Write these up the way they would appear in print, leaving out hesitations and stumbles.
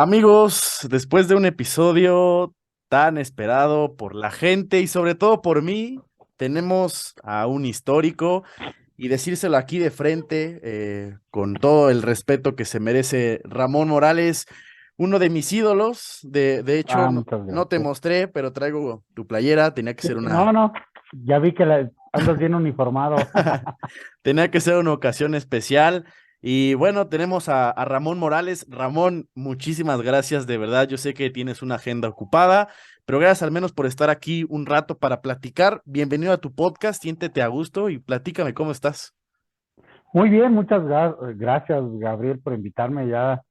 Amigos, después de un episodio tan esperado por la gente y sobre todo por mí, tenemos a un histórico y decírselo aquí de frente, con todo el respeto que se merece Ramón Morales, uno de mis ídolos. De hecho, no, Muchas no te gracias. mostré, pero traigo tu playera, tenía que Sí, ser no, una... no, ya vi que andas bien uniformado. Tenía que ser una ocasión especial. Y bueno, tenemos a Ramón Morales. Ramón, muchísimas gracias, de verdad. Yo sé que tienes una agenda ocupada, pero gracias al menos por estar aquí un rato para platicar. Bienvenido a tu podcast, siéntete a gusto y platícame cómo estás. Muy bien, muchas gracias, Gabriel, por invitarme. Ya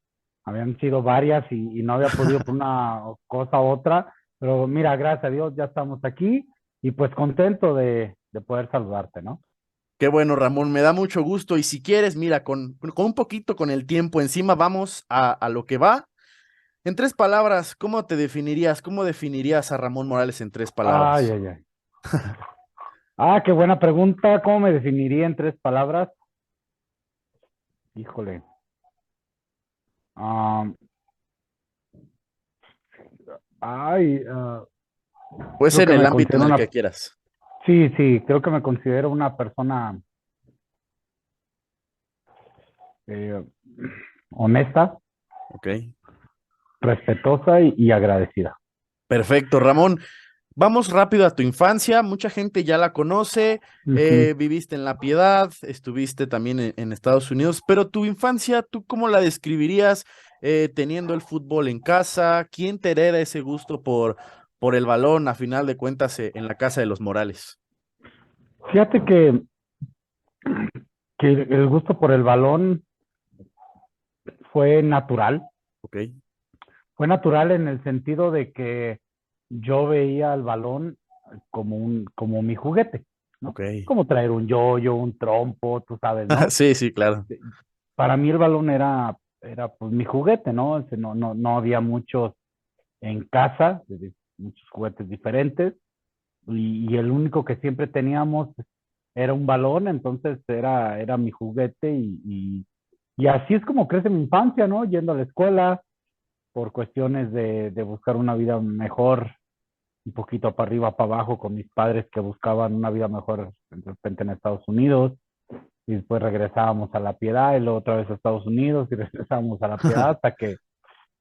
habían sido varias y no había podido por una cosa u otra, pero mira, gracias a Dios ya estamos aquí y pues contento de poder saludarte, ¿no? Qué bueno, Ramón, me da mucho gusto. Y si quieres, mira, con un poquito con el tiempo encima, vamos a lo que va. En tres palabras, ¿cómo te definirías? ¿Cómo definirías a Ramón Morales en tres Ay, palabras? ay, ay. Qué buena pregunta. ¿Cómo me definiría en tres palabras? Híjole. Ah, ay, ah, Puede creo ser en que el me ámbito en considero el una, que quieras. sí, sí, creo que me considero una persona eh, honesta, Ok. respetuosa y agradecida. Perfecto, Ramón. Vamos rápido a tu infancia. Mucha gente ya la conoce. Ujú. Viviste en La Piedad, estuviste también en Estados Unidos, pero tu infancia, ¿tú cómo la describirías teniendo el fútbol en casa? ¿Quién te hereda ese gusto por el balón, a final de cuentas, en la casa de los Morales? Fíjate que el gusto por el balón fue natural. Ok, Fue natural en el sentido de que yo veía el balón como mi juguete, ¿no? ok. Como traer un yoyo, un trompo, tú sabes, ¿no? Sí, sí, claro. Para mí el balón era pues mi juguete, ¿no? No había muchos en casa, muchos juguetes diferentes. Y el único que siempre teníamos era un balón, entonces era mi juguete y así es como crece mi infancia, ¿no? Yendo a la escuela por cuestiones de buscar una vida mejor, un poquito para arriba, para abajo, con mis padres que buscaban una vida mejor de repente en Estados Unidos, y después regresábamos a La Piedad y luego otra vez a Estados Unidos y regresábamos a La Piedad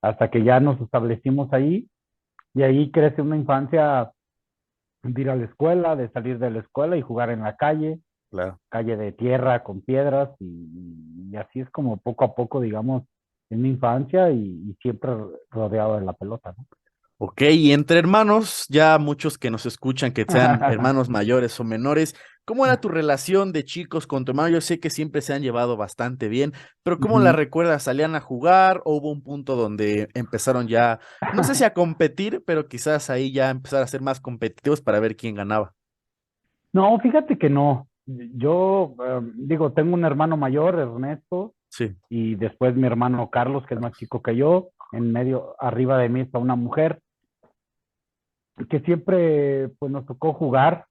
hasta que ya nos establecimos ahí y ahí crece una infancia de ir a la escuela, de salir de la escuela y jugar en la calle, Claro. calle de tierra con piedras y así es como poco a poco, digamos, en mi infancia y siempre rodeado de la pelota, ¿no? Ok, y entre hermanos, ya muchos que nos escuchan, que sean hermanos mayores o menores, ¿cómo era tu relación de chicos con tu hermano? Yo sé que siempre se han llevado bastante bien, pero ¿cómo la Ujú. recuerdas? ¿Salían a jugar o hubo un punto donde empezaron ya, no sé si a competir, pero quizás ahí ya empezar a ser más competitivos para ver quién ganaba? No, fíjate que no. Yo digo, tengo un hermano mayor, Ernesto, Sí, y después mi hermano Carlos, que es más chico que yo. En medio, arriba de mí está una mujer que siempre pues nos tocó jugar.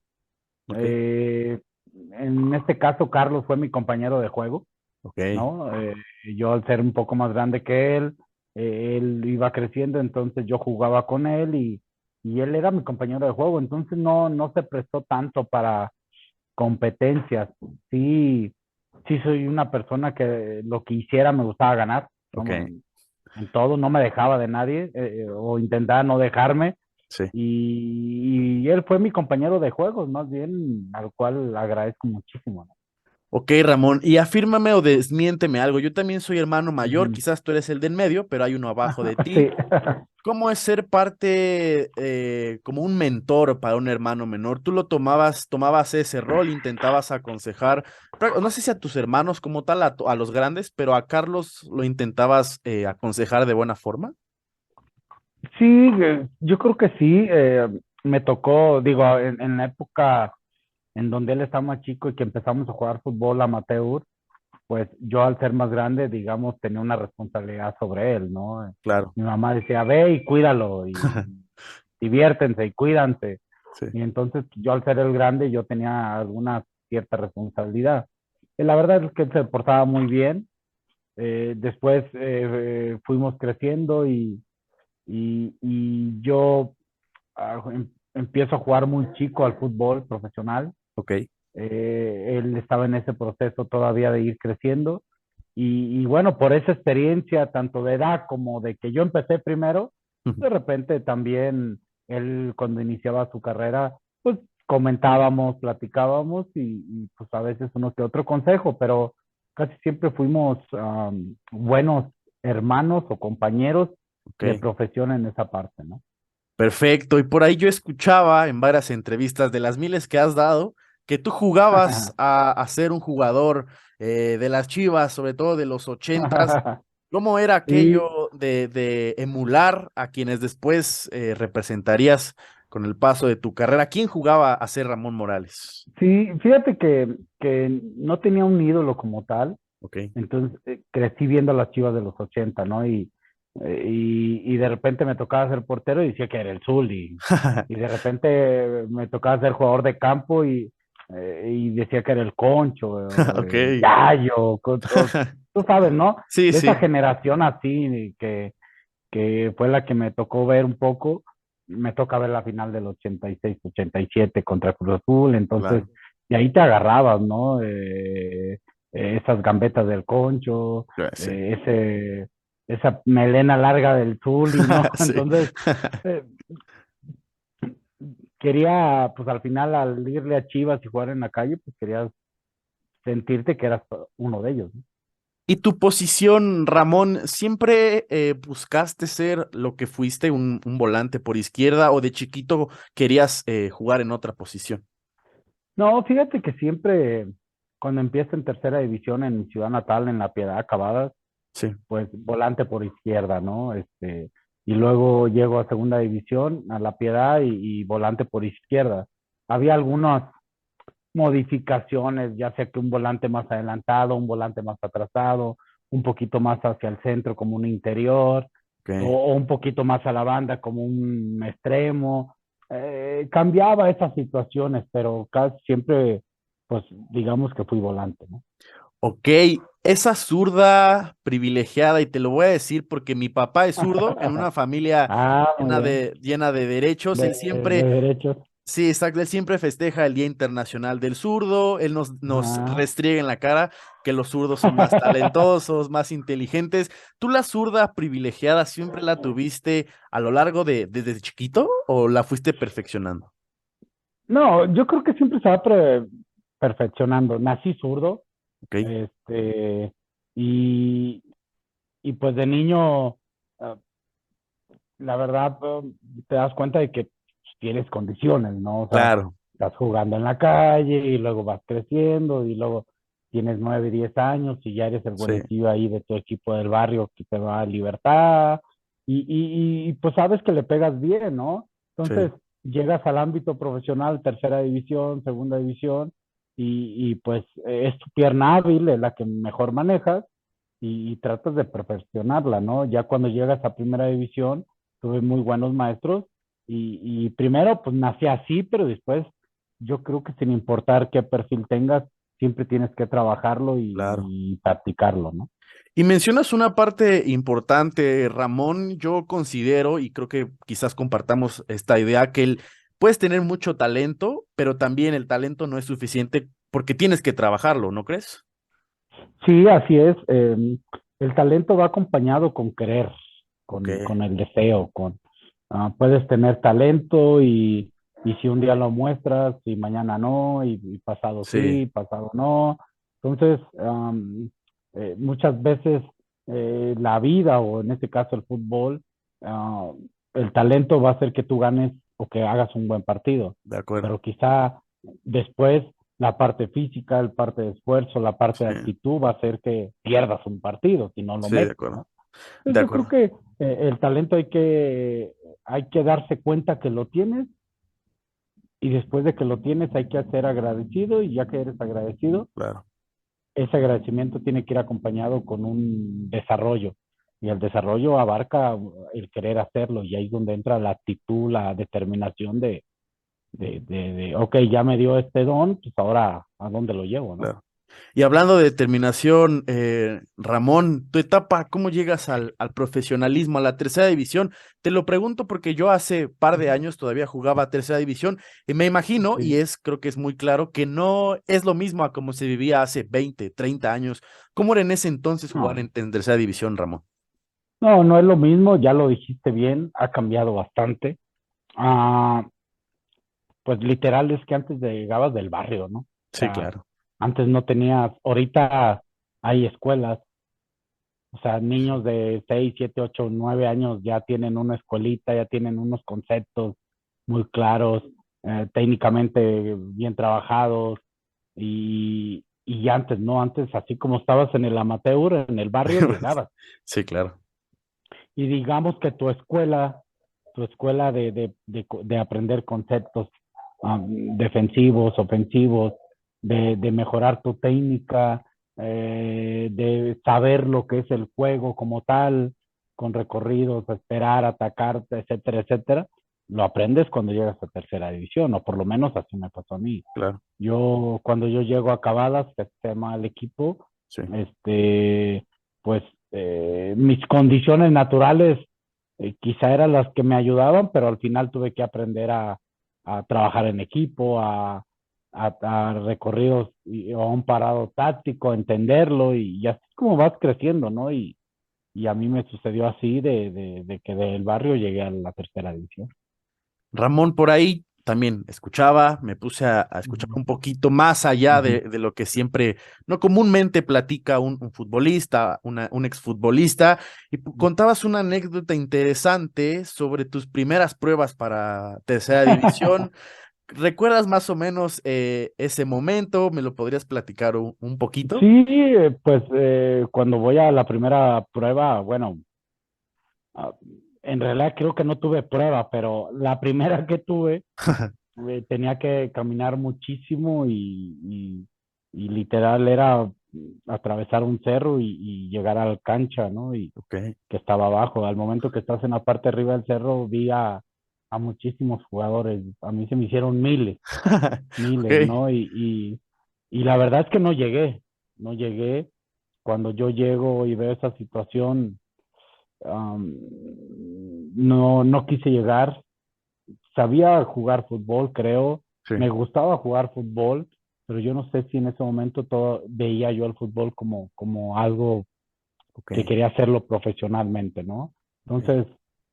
ok, Eh, en este caso, Carlos fue mi compañero de juego, ok. ¿no? Yo al ser un poco más grande que él iba creciendo, entonces yo jugaba con él y él era mi compañero de juego, entonces no se prestó tanto para competencias. Sí, sí soy una persona que lo que hiciera me gustaba ganar, Ok, ¿no? En todo, no me dejaba de nadie o intentaba no dejarme. sí. Y él fue mi compañero de juegos, más bien, al cual agradezco muchísimo, ¿no? Ok, Ramón, y afírmame o desmiénteme algo. Yo también soy hermano mayor, Ujú. quizás tú eres el del medio, pero hay uno abajo de ti. Sí. ¿Cómo es ser parte, como un mentor para un hermano menor? ¿Tú lo tomabas ese rol, intentabas aconsejar, no sé si a tus hermanos como tal, a los grandes, pero a Carlos lo intentabas aconsejar de buena forma? Sí, yo creo que sí. Me tocó, digo, en la época en donde él estaba más chico y que empezamos a jugar fútbol amateur, pues yo al ser más grande, digamos, tenía una responsabilidad sobre él, ¿no? Claro. Mi mamá decía, ve y cuídalo y diviértense y cuídanse. Sí. Y entonces yo al ser el grande, yo tenía alguna cierta responsabilidad. Y la verdad es que él se portaba muy bien. Después fuimos creciendo y yo empiezo a jugar muy chico al fútbol profesional. Ok. Él estaba en ese proceso todavía de ir creciendo. Y bueno, por esa experiencia, tanto de edad como de que yo empecé primero, Ujú. de repente también él cuando iniciaba su carrera, pues comentábamos, platicábamos pues a veces uno que otro consejo, pero casi siempre fuimos buenos hermanos o compañeros de Ok. profesión en esa parte, ¿no? Perfecto. Y por ahí yo escuchaba en varias entrevistas de las miles que has dado que tú jugabas a ser un jugador de las Chivas, sobre todo de los ochentas. ¿Cómo era Sí, aquello de emular a quienes después representarías con el paso de tu carrera? ¿Quién jugaba a ser Ramón Morales? sí, fíjate que no tenía un ídolo como tal. Ok. Entonces crecí viendo las Chivas de los 80, ¿no? Y de repente me tocaba ser portero y decía que era el Zul y de repente me tocaba ser jugador de campo y decía que era el Concho o el Ok. Gallo, tú sabes, ¿no? Sí, De esa sí, generación así que fue la que me tocó ver un poco. Me toca ver la final del 86-87 contra Cruz Azul, entonces, claro. y ahí te agarrabas, ¿no? Esas gambetas del Concho, Sí. esa melena larga del Zuli, ¿no? Sí. Entonces, eh, quería, pues al final, al irle a Chivas y jugar en la calle, pues querías sentirte que eras uno de ellos, ¿no? ¿Y tu posición, Ramón, siempre buscaste ser lo que fuiste, un volante por izquierda o de chiquito querías jugar en otra posición? No, fíjate que siempre, cuando empiezo en tercera división en mi ciudad natal, en La Piedad, Acabadas, Sí, pues volante por izquierda, ¿no? Y luego llego a segunda división, a La Piedad y volante por izquierda. Había algunas modificaciones, ya sea que un volante más adelantado, un volante más atrasado, un poquito más hacia el centro como un interior, ok. o un poquito más a la banda como un extremo. Cambiaba esas situaciones, pero casi siempre, pues digamos que fui volante, ¿no? Ok, esa zurda privilegiada, y te lo voy a decir porque mi papá es zurdo en una familia Ah, muy bien. llena de derechos, él De siempre. derechos. Sí, exacto. Él siempre festeja el Día Internacional del Zurdo. Él nos Ah. restriega en la cara que los zurdos son más talentosos, más inteligentes. ¿Tú la zurda privilegiada siempre la tuviste a lo largo desde chiquito o la fuiste perfeccionando? No, yo creo que siempre se va perfeccionando. Nací zurdo, Ok, este, y, y pues de niño, ah, la verdad, te das cuenta de que tienes condiciones, ¿no? O sea, claro, estás jugando en la calle y luego vas creciendo y luego tienes 9, 10 años y ya eres el sí, buenecillo ahí de tu equipo del barrio que te va a libertad pues sabes que le pegas bien, ¿no? sí, Entonces llegas al ámbito profesional, tercera división, segunda división pues es tu pierna hábil, es la que mejor manejas y tratas de perfeccionarla, ¿no? Ya cuando llegas a primera división, tuve muy buenos maestros y primero pues nací así, pero después yo creo que sin importar qué perfil tengas, siempre tienes que trabajarlo claro. y practicarlo, ¿no? Y mencionas una parte importante, Ramón. Yo considero, y creo que quizás compartamos esta idea, que puedes tener mucho talento, pero también el talento no es suficiente porque tienes que trabajarlo, ¿no crees? Sí, así es. El talento va acompañado con querer, Ok, con el deseo, puedes tener talento y si un día lo muestras y mañana no, y pasado sí, sí, pasado no. Entonces, muchas veces la vida o en este caso el fútbol, ah, el talento va a hacer que tú ganes o que hagas un buen partido, de acuerdo. pero quizá después la parte física, la parte de esfuerzo, la parte de Sí, actitud va a hacer que pierdas un partido si no lo sí, de metes, acuerdo. ¿no? De Entonces yo creo acuerdo, que el talento hay que darse cuenta que lo tienes y después de que lo tienes hay que ser agradecido y ya que eres agradecido, claro. ese agradecimiento tiene que ir acompañado con un desarrollo y el desarrollo abarca el querer hacerlo y ahí es donde entra la actitud, la determinación ok, ya me dio este don, pues ahora a dónde lo llevo, ¿no? Claro. Y hablando de determinación, Ramón, tu etapa, ¿cómo llegas al profesionalismo, a la tercera división? Te lo pregunto porque yo hace par de años todavía jugaba a tercera división y me imagino, y Sí. creo que es muy claro, que no es lo mismo a como se vivía hace 20, 30 años. ¿Cómo era en ese entonces jugar No, en tercera división, Ramón? no, no es lo mismo, ya lo dijiste bien, ha cambiado bastante. Ah, pues literal es que antes llegabas del barrio, ¿no? O Sí, sea, claro. antes no tenías, ahorita hay escuelas, o sea, niños de 6 7 8 9 años ya tienen una escuelita, ya tienen unos conceptos muy claros, técnicamente bien trabajados, y antes, ¿no? Antes, así como estabas en el amateur, en el barrio, llegabas. Sí, claro. Y digamos que tu escuela de aprender conceptos defensivos, ofensivos, de mejorar tu técnica, de saber lo que es el juego como tal, con recorridos, esperar, atacar, etcétera, etcétera, lo aprendes cuando llegas a tercera división, o por lo menos así me pasó a mí. Claro, Cuando yo llego a Acabadas, que se llama el equipo, sí. este, pues mis condiciones naturales quizá eran las que me ayudaban, pero al final tuve que aprender a trabajar en equipo, a recorridos y a un parado táctico, a entenderlo y así es como vas creciendo, ¿no? Y a mí me sucedió así de que del barrio llegué a la tercera división. Ramón, por ahí también escuchaba, me puse a escuchar Ujú, un poquito más allá ujú, de lo que siempre, no comúnmente platica un futbolista, un exfutbolista, y contabas una anécdota interesante sobre tus primeras pruebas para tercera división. ¿Recuerdas más o menos ese momento? ¿Me lo podrías platicar un poquito? Sí, pues cuando voy a la primera prueba, bueno, ah, en realidad creo que no tuve prueba, pero la primera que tuve tenía que caminar muchísimo y literal era atravesar un cerro y llegar a la cancha, ¿no? Y Ok. que estaba abajo. Al momento que estás en la parte de arriba del cerro, vi a muchísimos jugadores. A mí se me hicieron miles, Ok. miles, ¿no? Y la verdad es que no llegué, no llegué. Cuando yo llego y veo esa situación, um, no quise llegar. Sabía jugar fútbol, creo, Sí. me gustaba jugar fútbol, pero yo no sé si en ese momento todo, veía yo el fútbol como algo Ok. que quería hacerlo profesionalmente, ¿no? Ok. Entonces,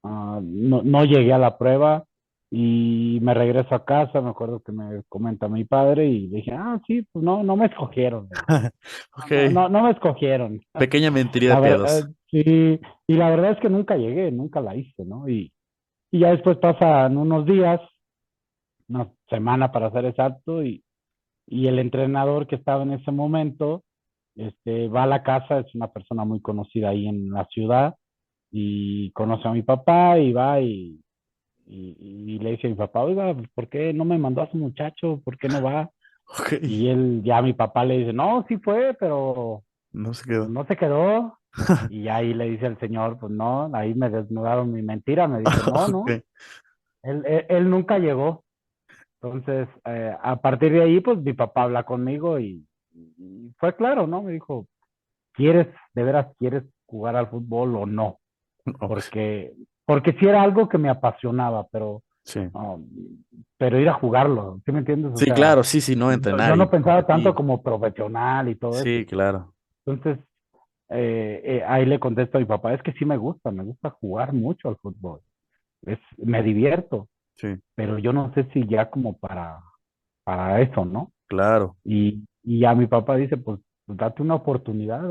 no llegué a la prueba y me regreso a casa, me acuerdo que me comenta mi padre y dije, sí, pues no me escogieron, le dije. Ok. No me escogieron. Pequeña mentiría La verdad, piadosa. sí, y la verdad es que nunca llegué, nunca la hice, ¿no? Y ya después pasan unos días, una semana para ser exacto, y el entrenador que estaba en ese momento, va a la casa, es una persona muy conocida ahí en la ciudad, y conoce a mi papá y va y le dice a mi papá, oiga, ¿por qué no me mandó a su muchacho? ¿Por qué no va? Ok. Y él, ya mi papá le dice, no, sí fue, pero No se pues, quedó. no se quedó. Y ahí le dice el señor, pues no, ahí me desnudaron mi mentira, me dice, no, no, Ok. él nunca llegó. Entonces, a partir de ahí, pues mi papá habla conmigo y fue claro, ¿no? Me dijo, de veras quieres jugar al fútbol o no? Ok. Porque sí era algo que me apasionaba, Sí. um, pero ir a jugarlo, ¿sí me entiendes? O Sí, sea, claro, sí, sí, no, entrenar yo no y pensaba tanto competir. como profesional y todo eso. Sí, claro. Entonces, ahí le contesto a mi papá, es que sí me gusta jugar mucho al fútbol, me divierto, Sí, pero yo no sé si ya como para eso, ¿no? claro. Y ya mi papá dice, pues date una oportunidad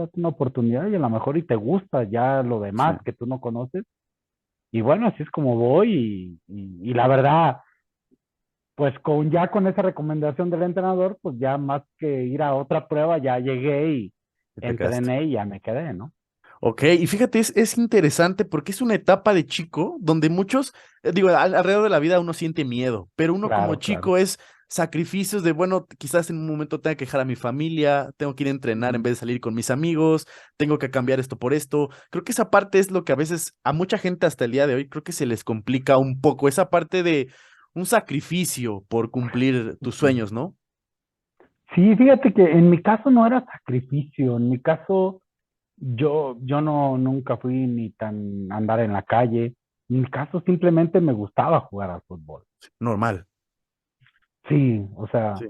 y a lo mejor y te gusta ya lo Sí. demás que tú no conoces. Y bueno, así es como voy y la verdad, pues con esa recomendación del entrenador, pues ya más que ir a otra prueba, ya llegué y Y te quedaste. entrené y ya me quedé, ¿no? Ok, y fíjate, es interesante porque es una etapa de chico donde muchos, digo, alrededor de la vida uno siente miedo, pero uno como Claro, chico claro. es sacrificios de, bueno, quizás en un momento tenga que dejar a mi familia, tengo que ir a entrenar en Ujú. vez de salir con mis amigos, tengo que cambiar esto por esto. Creo que esa parte es lo que a veces a mucha gente hasta el día de hoy creo que se les complica un poco, esa parte de un sacrificio por cumplir tus Ujú. sueños, ¿no? Sí, fíjate que en mi caso no era sacrificio, en mi caso yo no, nunca fui ni tan andar en la calle, en mi caso simplemente me gustaba jugar al fútbol. Normal. Sí, o sea, Sí.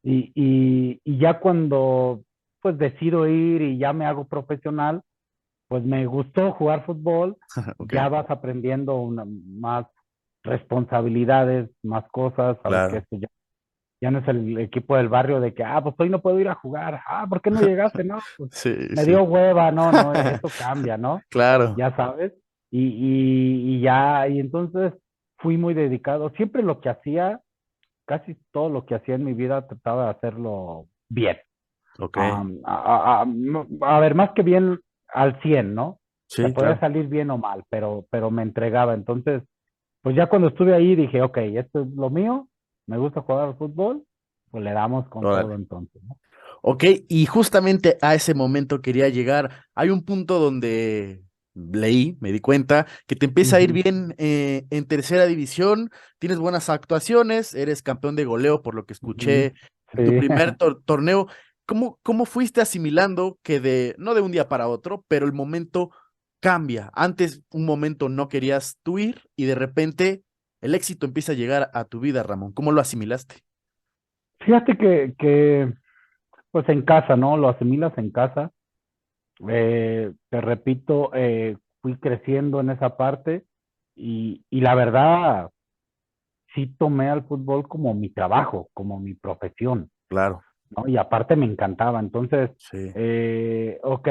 y ya cuando pues decido ir y ya me hago profesional, pues me gustó jugar fútbol, Ok, ya vas aprendiendo más responsabilidades, más cosas, sabes que claro. esto ya no es el equipo del barrio de que, pues hoy no puedo ir a jugar, ¿por qué no llegaste? No, pues Sí, me sí. dio hueva, no, eso cambia, ¿no? Claro. Ya sabes, y ya, y entonces fui muy dedicado, siempre lo que hacía, casi todo lo que hacía en mi vida trataba de hacerlo bien. Ok. A ver, más que bien al 100, ¿no? Te Sí, podía claro. salir bien o mal, pero me entregaba. Entonces, pues ya cuando estuve ahí dije, ok, esto es lo mío, me gusta jugar al fútbol, pues le damos con todo Órale. entonces, ¿no? Ok, y justamente a ese momento quería llegar. Hay un punto donde leí, me di cuenta, que te empieza a ir Ujú. bien en tercera división, tienes buenas actuaciones, eres campeón de goleo por lo que Ujú. escuché en tu Sí. primer torneo. ¿Cómo fuiste asimilando que no de un día para otro, pero el momento cambia? Antes un momento no querías tú ir y de repente el éxito empieza a llegar a tu vida, Ramón. ¿Cómo lo asimilaste? Fíjate que, pues en casa, ¿no? Lo asimilas en casa. Te repito, fui creciendo en esa parte y la verdad, sí tomé al fútbol como mi trabajo, como mi profesión, Claro, ¿no? Y aparte me encantaba. Entonces, sí, ok,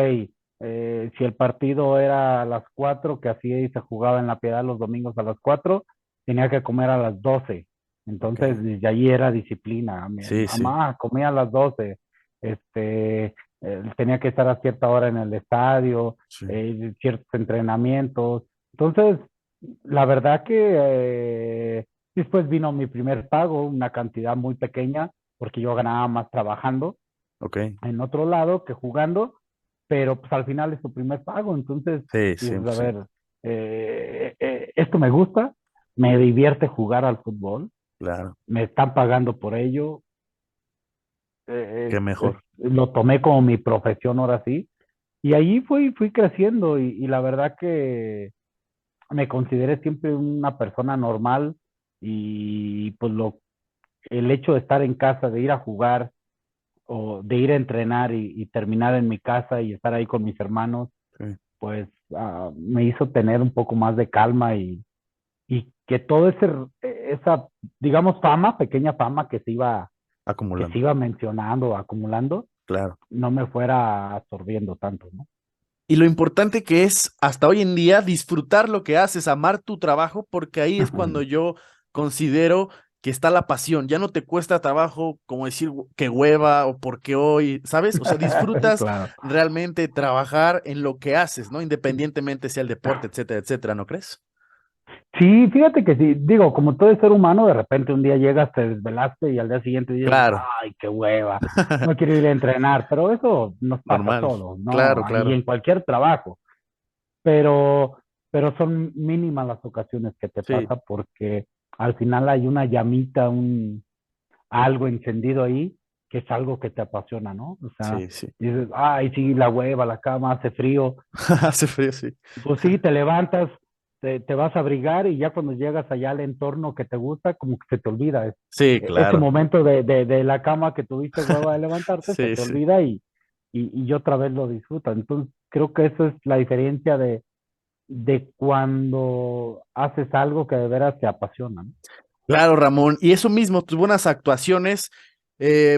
si el partido era a las 4 que hacía y se jugaba en La Piedad los domingos a las 4 tenía que comer a las 12. ok. Entonces, desde allí era disciplina. Mi Sí, sí, mamá comía a las 12. Tenía que estar a cierta hora en el estadio, sí. ciertos entrenamientos. Entonces, la verdad que después vino mi primer pago, una cantidad muy pequeña, porque yo ganaba más trabajando Ok. en otro lado que jugando, pero pues al final es tu primer pago, entonces Sí, dices, a 100%. ver, esto me gusta, me divierte jugar al fútbol, Claro. me están pagando por ello, Qué mejor. lo tomé como mi profesión ahora sí, y ahí fui creciendo y la verdad que me consideré siempre una persona normal y pues el hecho de estar en casa, de ir a jugar o de ir a entrenar y terminar en mi casa y estar ahí con mis hermanos, Sí. pues me hizo tener un poco más de calma y que todo esa, digamos, fama, pequeña fama que se Acumulando. iba mencionando, acumulando, Claro. no me fuera absorbiendo tanto, ¿no? Y lo importante que es hasta hoy en día disfrutar lo que haces, amar tu trabajo, porque ahí es cuando yo considero que está la pasión. Ya no te cuesta trabajo como decir que hueva o porque hoy, ¿sabes? O sea, disfrutas Claro. realmente trabajar en lo que haces, ¿no? Independientemente sea el deporte, etcétera, etcétera, ¿no crees? Sí, fíjate que sí, digo, como todo ser humano, de repente un día llegas, te desvelaste y al día siguiente dices, Claro. ay, qué hueva, no quiero ir a entrenar, pero eso nos pasa a Normal. todos, Claro, ¿no? Y claro. en cualquier trabajo, pero, pero son mínimas las ocasiones que te Sí, pasa porque al final hay una llamita, algo encendido ahí, que es algo que te apasiona, ¿no? O sea, sí, sí. dices, ay, sí, la hueva, la cama, hace frío, Hace frío, sí. pues sí, te levantas, te vas a abrigar y ya cuando llegas allá al entorno que te gusta, como que se te olvida. Sí, Ese claro. momento de la cama que tuviste hueva de levantarte, se Sí, te sí. olvida y otra vez lo disfrutas. Entonces, creo que eso es la diferencia de cuando haces algo que de veras te apasiona, ¿no? Claro, Ramón. Y eso mismo, tus buenas actuaciones.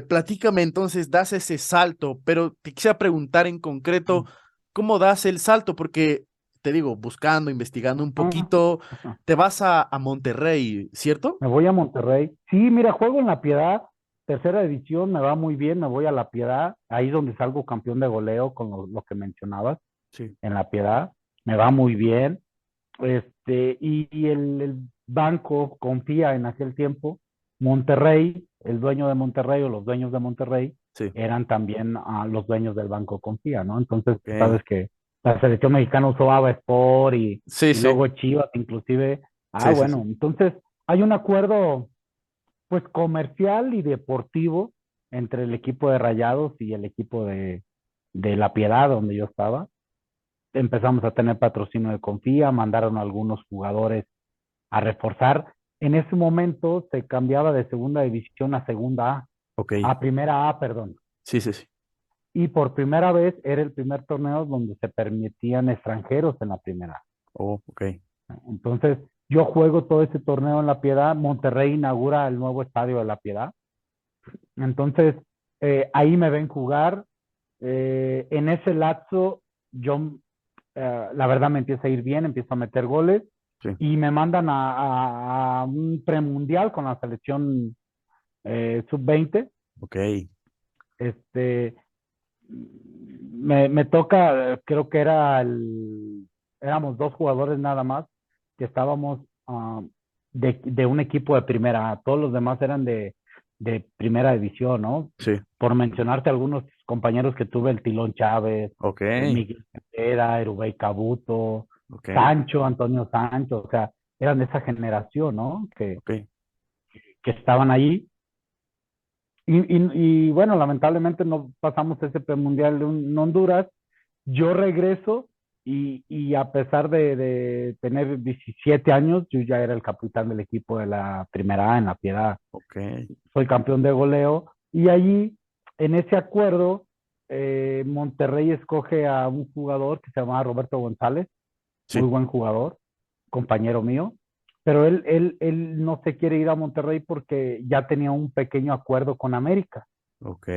Platícame entonces, das ese salto, pero te quisiera preguntar en concreto, ¿cómo das el salto? Porque te digo, buscando, investigando un Ah, poquito, te vas a Monterrey, ¿cierto? me voy a Monterrey. Sí, mira, juego en La Piedad, tercera división, me va muy bien, me voy a La Piedad, ahí donde salgo campeón de goleo con lo que mencionabas, Sí. en La Piedad, me va muy bien. Y el banco confía en aquel tiempo. Monterrey, el dueño de Monterrey o los dueños de Monterrey Sí. eran también los dueños del banco confía, ¿no? Entonces, Ok. sabes que la selección mexicana usó Ava Sport Sí, y sí. luego Chivas inclusive. Sí, sí, Bueno, sí. entonces hay un acuerdo pues comercial y deportivo entre el equipo de Rayados y el equipo de La Piedad, donde yo estaba. Empezamos a tener patrocinio de Confía, mandaron a algunos jugadores a reforzar. En ese momento se cambiaba de segunda división a segunda Ok, a primera A, perdón. sí, sí, sí. Y por primera vez era el primer torneo donde se permitían extranjeros en la primera. Oh, ok. Entonces, yo juego todo ese torneo en La Piedad. Monterrey inaugura el nuevo estadio de La Piedad. Entonces, ahí me ven jugar. En ese lapso, yo, la verdad, me empieza a ir bien, empiezo a meter goles Sí, y me mandan a un premundial con la selección sub-20. ok. Este, me toca, creo que éramos dos jugadores nada más, que estábamos de un equipo de primera A. Todos los demás eran de primera división, ¿no? Sí, Por mencionarte algunos compañeros que tuve, el Tilón Chávez, ok, Miguel Cepeda, Erubey Cabuto, ok, Sancho, Antonio Sancho, o sea, eran de esa generación, ¿no? ok. Que estaban allí. Y bueno, lamentablemente no pasamos ese premundial en Honduras. Yo regreso y a pesar de tener 17 años, yo ya era el capitán del equipo de la primera A en La Piedad. Ok, Soy campeón de goleo y allí, en ese acuerdo, Monterrey escoge a un jugador que se llamaba Roberto González, muy sí, buen jugador, compañero mío, pero él no se quiere ir a Monterrey porque ya tenía un pequeño acuerdo con América. ok,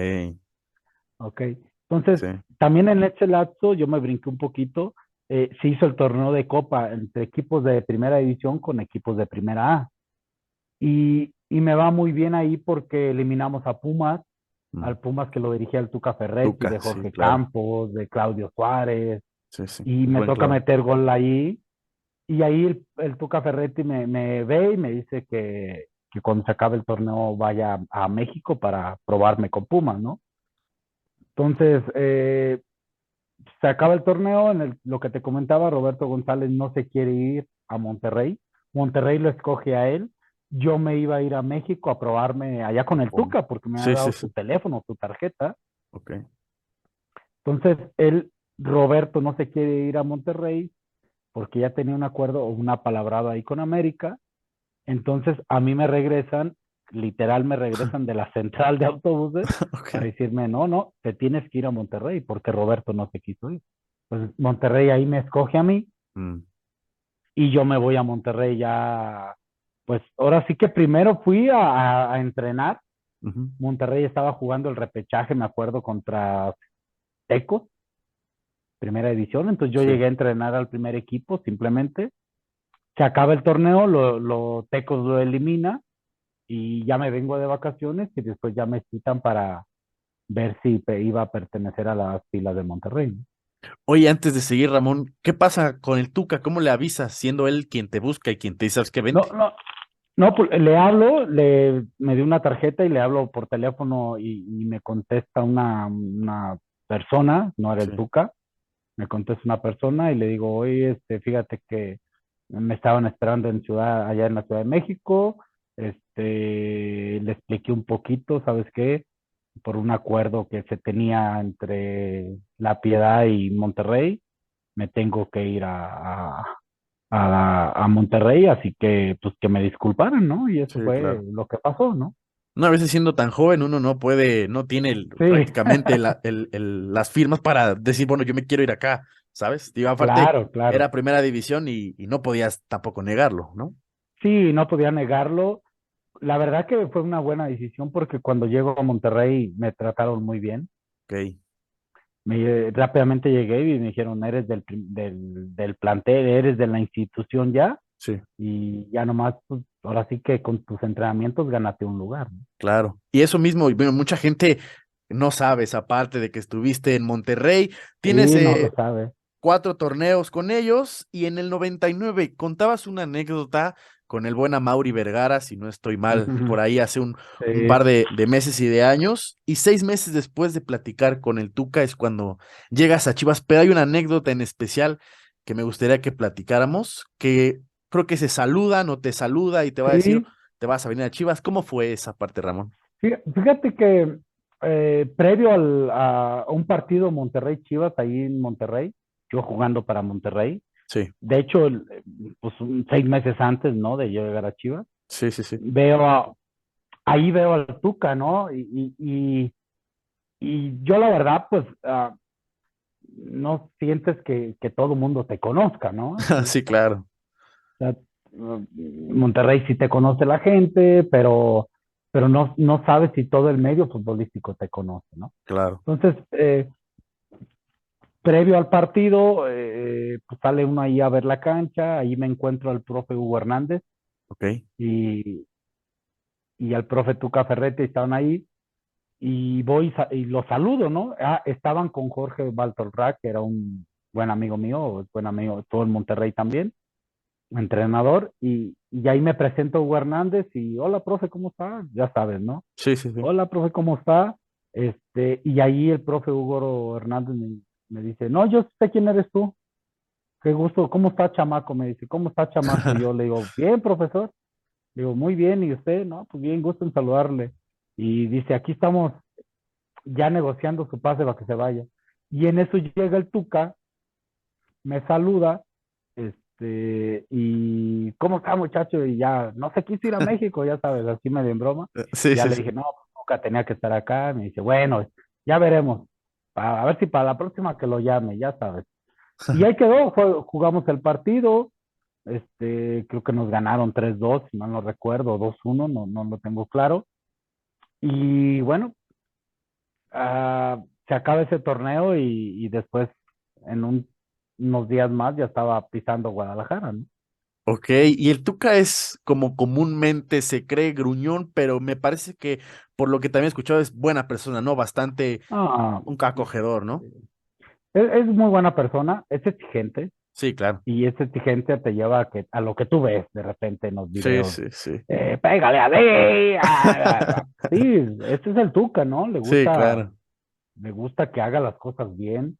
Ok, entonces sí, también en ese lapso yo me brinqué un poquito, se hizo el torneo de Copa entre equipos de primera división con equipos de primera A. Y me va muy bien ahí porque eliminamos a Pumas, mm, al Pumas que lo dirigía el Tuca Ferretti, Tuca, de sí, Jorge claro, Campos, de Claudio Suárez, sí, sí, y muy me buen toca clavo. meter gol ahí. Y ahí el Tuca Ferretti me ve y me dice que cuando se acabe el torneo vaya a México para probarme con Pumas, ¿no? Entonces, se acaba el torneo, lo que te comentaba, Roberto González no se quiere ir a Monterrey. Monterrey lo escoge a él. Yo me iba a ir a México a probarme allá con el Oh, Tuca porque me ha sí, sí, dado sí, su teléfono, su tarjeta. ok. Entonces, Roberto, no se quiere ir a Monterrey porque ya tenía un acuerdo o una palabrada ahí con América. Entonces, a mí me regresan, literal me regresan de la central de autobuses para Ok. decirme, no, no, te tienes que ir a Monterrey porque Roberto no se quiso ir. Pues Monterrey ahí me escoge a mí Mm, y yo me voy a Monterrey ya, pues ahora sí que primero fui a entrenar. ujú, Monterrey estaba jugando el repechaje, me acuerdo, contra Tecos, primera edición. Entonces yo sí. llegué a entrenar al primer equipo simplemente. Se acaba el torneo, Tecos lo elimina y ya me vengo de vacaciones y después ya me citan para ver si iba a pertenecer a las filas de Monterrey, ¿no? Oye, antes de seguir, Ramón, ¿qué pasa con el Tuca? ¿Cómo le avisas, siendo él quien te busca y quien te dice, sabes que No, vente? no, no, pues, le hablo, me dio una tarjeta y le hablo por teléfono y me contesta una persona, no era el Sí, Tuca, me contesta una persona y le digo, oye, fíjate que me estaban esperando allá en la Ciudad de México, le expliqué un poquito, ¿sabes qué? Por un acuerdo que se tenía entre La Piedad y Monterrey, me tengo que ir a Monterrey, así que pues que me disculparan, ¿no? Y eso sí, fue claro. lo que pasó, ¿no? No, a veces siendo tan joven uno no puede, no tiene Sí, prácticamente las firmas para decir, bueno, yo me quiero ir acá, ¿sabes? Digo, aparte, claro, claro. era primera división y no podías tampoco negarlo, ¿no? Sí, no podía negarlo. La verdad que fue una buena decisión porque cuando llego a Monterrey me trataron muy bien. Ok, Rápidamente llegué y me dijeron, eres del plantel, eres de la institución ya, sí, y ya nomás, pues, ahora sí que con tus entrenamientos ganaste un lugar, ¿no? claro. Y eso mismo, y bueno, mucha gente no sabe esa parte de que estuviste en Monterrey, tienes Sí, no lo sabe. 4 torneos con ellos y en el 99 contabas una anécdota con el buen Amaury Vergara, si no estoy mal, por ahí hace un Sí, par de meses y de años, y 6 meses después de platicar con el Tuca es cuando llegas a Chivas, pero hay una anécdota en especial que me gustaría que platicáramos, que creo que se saludan o te saluda y te va a decir, sí. te vas a venir a Chivas. ¿Cómo fue esa parte, Ramón? Fíjate que previo a un partido Monterrey-Chivas ahí en Monterrey, yo jugando para Monterrey, Sí, de hecho, pues 6 meses antes, ¿no? De yo llegar a Chivas, sí, sí, sí. ahí veo al Tuca, ¿no? Y yo la verdad, pues, no sientes que todo el mundo te conozca, ¿no? Sí, claro, Sea, Monterrey sí te conoce la gente, pero no sabes si todo el medio futbolístico te conoce, ¿no? claro. Entonces, previo al partido, pues sale uno ahí a ver la cancha, ahí me encuentro al profe Hugo Hernández Ok. y, y al profe Tuca Ferretti estaban ahí, y voy y los saludo, ¿no? Estaban con Jorge Baltorrac, que era un buen amigo mío, buen amigo, todo en Monterrey también, entrenador, y ahí me presento a Hugo Hernández y, hola, profe, ¿cómo está? Ya sabes, ¿no? Sí, sí, sí. Hola, profe, ¿cómo está? Y ahí el profe Hugo Hernández me dice, no, yo sé quién eres tú. Qué gusto, ¿cómo está, chamaco? Me dice, ¿cómo está, chamaco? Y yo le digo, bien, profesor. Le digo, muy bien, ¿y usted? No, pues bien, gusto en saludarle. Y dice, aquí estamos ya negociando su pase para que se vaya. Y en eso llega el Tuca, me saluda, y ¿cómo está, muchacho? Y ya, no se quiso ir a México, ya sabes, así medio en broma. Sí, Ya sí, le sí. dije, no, pues, Tuca tenía que estar acá. Me dice, bueno, ya veremos. A ver si para la próxima que lo llame, ya sabes. Y ahí quedó, jugamos el partido. Creo que nos ganaron 3-2 si mal no recuerdo, 2-1, no lo tengo claro. Y bueno, se acaba ese torneo y después, en unos días más, ya estaba pisando Guadalajara, ¿no? Ok, y el Tuca es como comúnmente se cree gruñón, pero me parece que por lo que también he escuchado es buena persona, ¿no? Bastante Ah, un acogedor, ¿no? es muy buena persona, es exigente, Sí, claro. y ese exigente te lleva a lo que tú ves de repente en los Sí, videos. sí, sí. Pégale a D. Sí, ese es el Tuca, ¿no? Sí, claro. Le gusta que haga las cosas bien.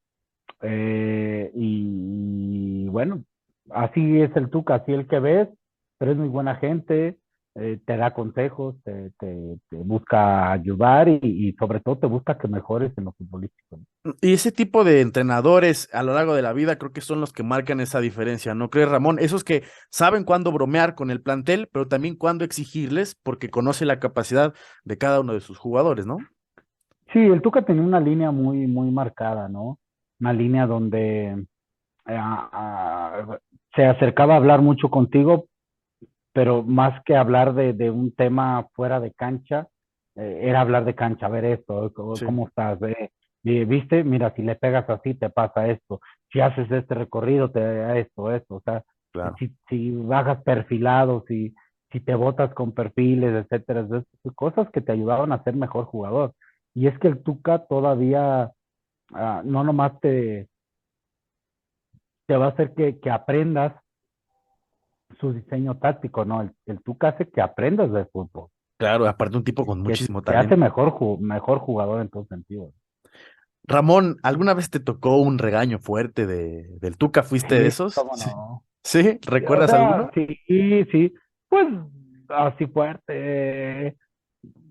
Y bueno, así es el Tuca, así el que ves, pero es muy buena gente, te da consejos, te busca ayudar y sobre todo te busca que mejores en lo futbolístico, ¿no? Y ese tipo de entrenadores a lo largo de la vida creo que son los que marcan esa diferencia, ¿no crees, Ramón? Esos que saben cuándo bromear con el plantel, pero también cuándo exigirles porque conoce la capacidad de cada uno de sus jugadores, ¿no? Sí, el Tuca tenía una línea muy, muy marcada, ¿no? Una línea donde se acercaba a hablar mucho contigo, pero más que hablar de un tema fuera de cancha, era hablar de cancha, a ver esto, Sí, ¿cómo estás? ¿Viste? Mira, si le pegas así, te pasa esto, si haces este recorrido, te da esto, o sea, claro. si bajas perfilado, si te botas con perfiles, etcétera, cosas que te ayudaban a ser mejor jugador. Y es que el Tuca todavía no nomás te va a hacer que aprendas su diseño táctico, ¿no? El Tuca hace que aprendas de fútbol, Claro, aparte un tipo con que muchísimo te hace talento. mejor jugador en todo sentido. Ramón, ¿alguna vez te tocó un regaño fuerte del Tuca? ¿Fuiste de Sí, esos? cómo Sí. no. ¿Sí? O ¿Recuerdas sea, alguno? sí, sí, pues así fuerte,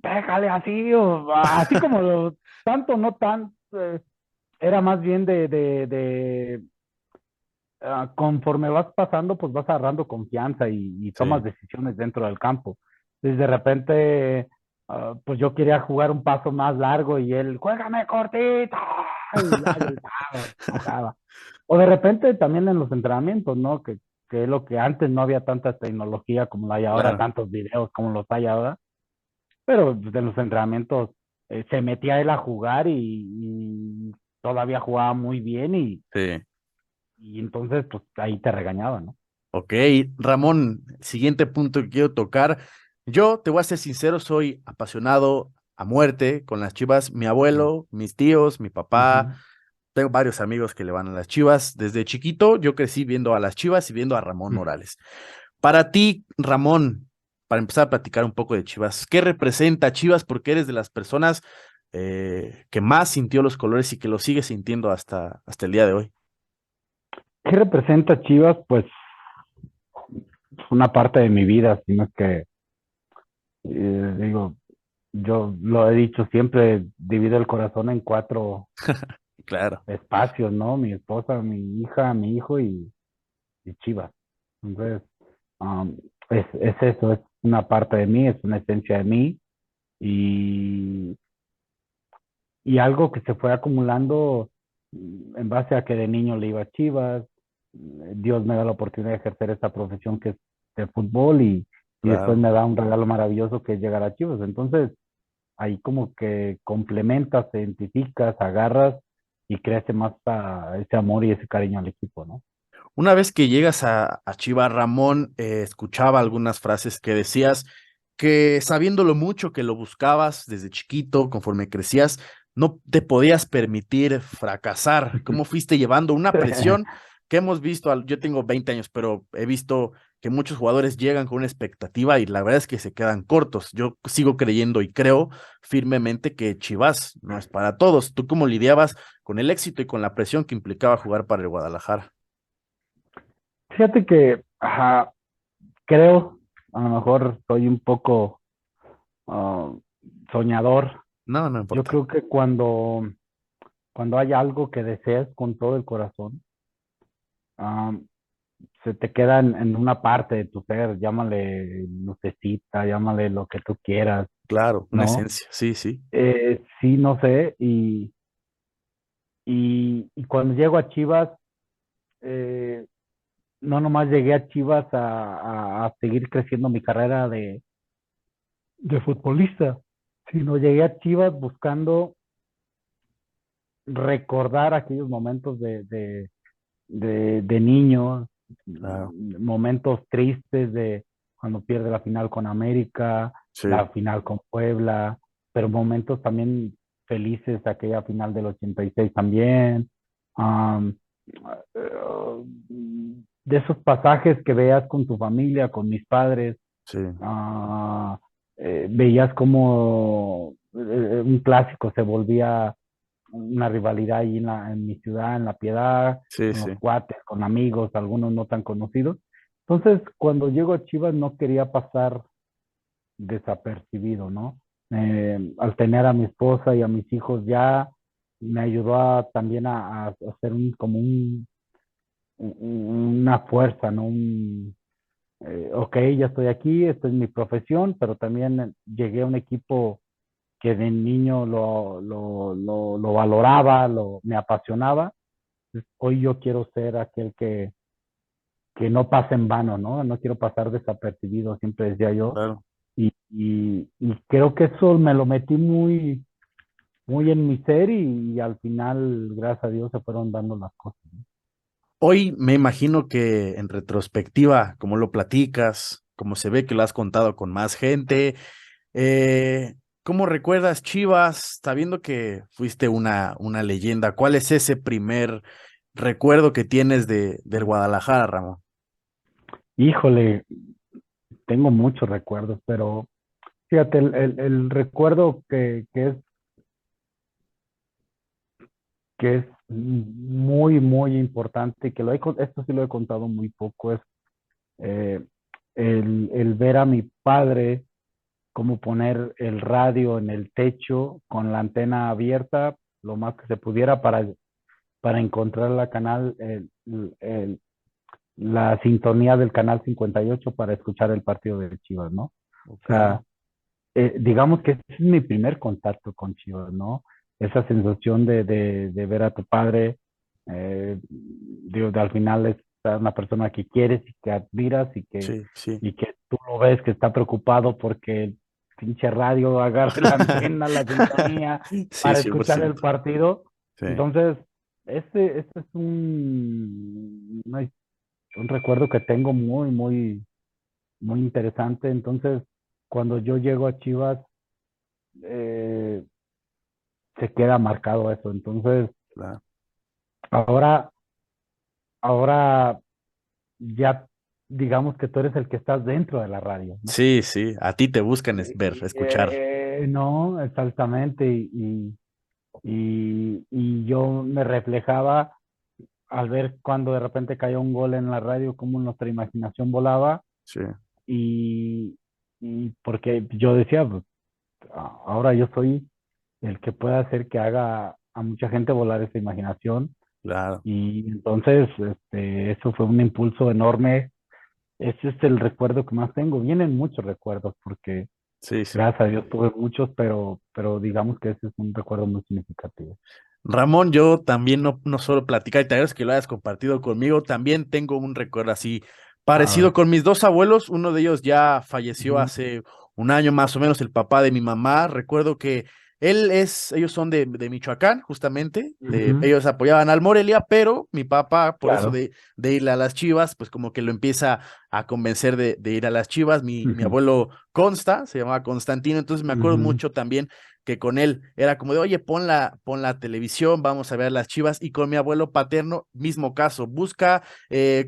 pégale así, o así como tanto, no tan, era más bien conforme vas pasando, pues vas agarrando confianza y tomas Sí, decisiones dentro del campo. Entonces de repente, pues yo quería jugar un paso más largo y él, juégame cortito, y ya gritaba, enojaba. O de repente también en los entrenamientos, ¿no? Que es lo que antes no había tanta tecnología como la hay ahora, claro. tantos videos como los hay ahora, pero pues, en los entrenamientos se metía él a jugar y todavía jugaba muy bien Sí. y entonces pues ahí te regañaba, ¿no? Ok, Ramón, siguiente punto que quiero tocar. Yo te voy a ser sincero, soy apasionado a muerte con las Chivas. Mi Sí. abuelo, mis tíos, mi papá, Ujú. tengo varios amigos que le van a las Chivas. Desde chiquito yo crecí viendo a las Chivas y viendo a Ramón Morales. Para ti, Ramón, para empezar a platicar un poco de Chivas, ¿qué representa Chivas? Porque eres de las personas que más sintió los colores y que lo sigue sintiendo hasta el día de hoy. ¿Qué representa Chivas? Pues una parte de mi vida, si no es que, digo, yo lo he dicho siempre, divido el corazón en cuatro Claro. espacios, ¿no? Mi esposa, mi hija, mi hijo y Chivas. Entonces, um, es eso, es una parte de mí, es una esencia de mí y, y algo que se fue acumulando en base a que de niño le iba a Chivas. Dios me da la oportunidad de ejercer esta profesión que es de fútbol y después Claro. me da un regalo maravilloso que es llegar a Chivas. Entonces, ahí como que complementas, te identificas, agarras y crece más ese amor y ese cariño al equipo, ¿no? Una vez que llegas a Chivas, Ramón, escuchaba algunas frases que decías que sabiendo lo mucho que lo buscabas desde chiquito, conforme crecías, no te podías permitir fracasar. ¿Cómo fuiste llevando una presión que hemos visto? Yo tengo 20 años, pero he visto que muchos jugadores llegan con una expectativa y la verdad es que se quedan cortos. Yo sigo creyendo y creo firmemente que Chivas no es para todos. ¿Tú cómo lidiabas con el éxito y con la presión que implicaba jugar para el Guadalajara? Fíjate que ajá, creo, a lo mejor soy un poco ah, soñador. No, no Yo importa. creo que cuando hay algo que deseas con todo el corazón, ah, se te queda en una parte de tu ser, llámale lucecita, llámale lo que tú quieras, Claro, una ¿no? esencia, sí, sí, Sí, no sé, y cuando llego a Chivas, eh, no nomás llegué a Chivas a seguir creciendo mi carrera de futbolista, sino llegué a Chivas buscando recordar aquellos momentos de niño, claro, momentos tristes de cuando pierde la final con América, sí, la final con Puebla, pero momentos también felices, aquella final del 86 también. Um, de esos pasajes que veas con tu familia, con mis padres, sí, ah, veías como un clásico se volvía una rivalidad ahí en mi ciudad, en La Piedad, sí, con los sí, cuates, con amigos, algunos no tan conocidos. Entonces, cuando llego a Chivas no quería pasar desapercibido, ¿no? Al tener a mi esposa y a mis hijos ya, me ayudó también a hacer como una fuerza, ¿no? Ok, ya estoy aquí, esta es mi profesión, pero también llegué a un equipo que de niño lo valoraba, me apasionaba. Hoy yo quiero ser aquel que no pase en vano, ¿no? No quiero pasar desapercibido, siempre decía yo. claro. Y creo que eso me lo metí muy en mi ser y al final, gracias a Dios, se fueron dando las cosas. Hoy me imagino que en retrospectiva, como lo platicas, como se ve que lo has contado con más gente, ¿cómo recuerdas Chivas, sabiendo que fuiste una leyenda? ¿Cuál es ese primer recuerdo que tienes del Guadalajara, Ramón? Híjole, tengo muchos recuerdos, pero fíjate, el recuerdo que es muy importante, que esto sí lo he contado muy poco, es eh, el ver a mi padre cómo poner el radio en el techo con la antena abierta lo más que se pudiera para encontrar la sintonía del canal 58 para escuchar el partido de Chivas, ¿no? O Ok, sea, digamos que ese es mi primer contacto con Chivas, ¿no? Esa sensación de ver a tu padre, digo, al final es una persona que quieres y que admiras sí, sí. y que tú lo ves que está preocupado porque el pinche radio agarre la antena, la sintonía Sí, para cien por escuchar el ciento. partido. Sí. Entonces, este es un recuerdo que tengo muy interesante. Entonces, cuando yo llego a Chivas, eh, se queda marcado eso. Entonces, Claro. ahora, ahora ya digamos que tú eres el que estás dentro de la radio, ¿no? Sí, sí, a ti te buscan ver, escuchar. No, exactamente. Y yo me reflejaba al ver cuando de repente caía un gol en la radio, cómo nuestra imaginación volaba Sí, y, y porque yo decía, pues, ahora yo soy el que puede hacer que haga a mucha gente volar esa imaginación. Claro, Y entonces, eso fue un impulso enorme. Ese es el recuerdo que más tengo. Vienen muchos recuerdos porque sí, sí. gracias a Dios tuve muchos, pero digamos que ese es un recuerdo muy significativo. Ramón, yo también no solo platicar, y te agradezco que lo hayas compartido conmigo, también tengo un recuerdo así A parecido ver. con mis dos abuelos, uno de ellos ya falleció Ujú, hace un año más o menos, el papá de mi mamá, recuerdo que ellos son de Michoacán, justamente, ujú, ellos apoyaban al Morelia, pero mi papá, por eso claro. de irle a las Chivas, pues como que lo empieza a convencer de ir a las Chivas, mi Ujú, abuelo Consta, se llamaba Constantino, entonces me acuerdo ujú, mucho también que con él era como de, oye, pon la televisión, vamos a ver las Chivas, y con mi abuelo paterno, mismo caso, busca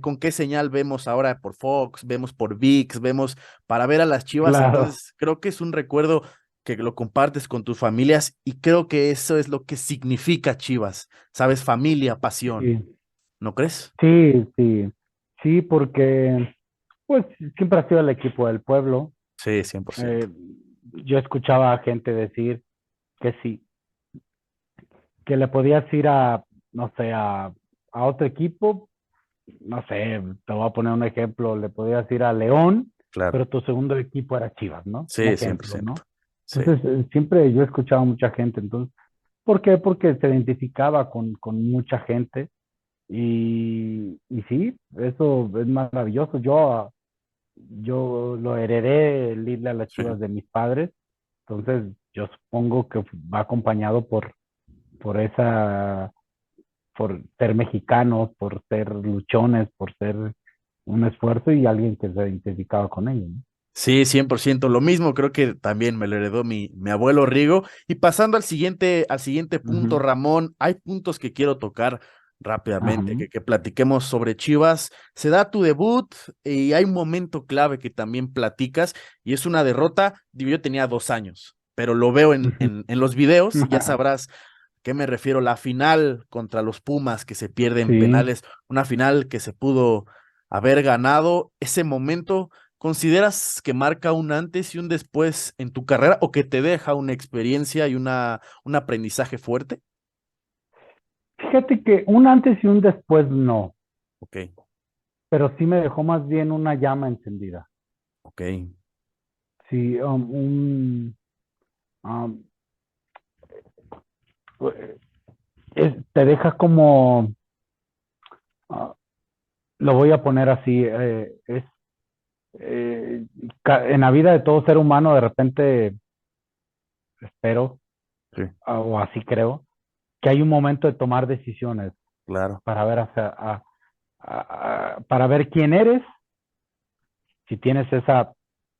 con qué señal vemos ahora por Fox, vemos por ViX, vemos para ver a las Chivas, claro. entonces creo que es un recuerdo que lo compartes con tus familias y creo que eso es lo que significa Chivas, ¿sabes? Familia, pasión, Sí, ¿no crees? sí, sí. Sí, porque pues siempre ha sido el equipo del pueblo. Sí, 100%. Eh, yo escuchaba a gente decir que sí, que le podías ir a, no sé, a otro equipo, no sé, te voy a poner un ejemplo, le podías ir a León, Claro, pero tu segundo equipo era Chivas, ¿no? Un sí, ejemplo, 100%. ¿no? Sí, Entonces, siempre yo he escuchado a mucha gente, entonces, ¿por qué? Porque se identificaba con mucha gente y sí, eso es maravilloso. Yo lo heredé el irle a las sí. Chivas de mis padres, entonces yo supongo que va acompañado por esa, por ser mexicanos, por ser luchones, por ser un esfuerzo y alguien que se identificaba con ellos, ¿no? Sí, 100%. Lo mismo creo que también me lo heredó mi abuelo Rigo. Y pasando al siguiente punto, Ujú. Ramón, hay puntos que quiero tocar Ajá. rápidamente, que platiquemos sobre Chivas. Se da tu debut y hay un momento clave que también platicas y es una derrota. Digo, yo tenía 2 años, pero lo veo Ujú. en los videos, ya sabrás a qué me refiero. La final contra los Pumas que se pierde en Sí, penales, una final que se pudo haber ganado. Ese momento. ¿Consideras que marca un antes y un después en tu carrera o que te deja una experiencia y un aprendizaje fuerte? fíjate que un antes y un después no, Ok, pero sí me dejó más bien una llama encendida. ok, Sí, um, te deja como, ah, lo voy a poner así, eh, en la vida de todo ser humano de repente, espero, sí, o así creo, que hay un momento de tomar decisiones claro. para ver para ver quién eres, si tienes esa,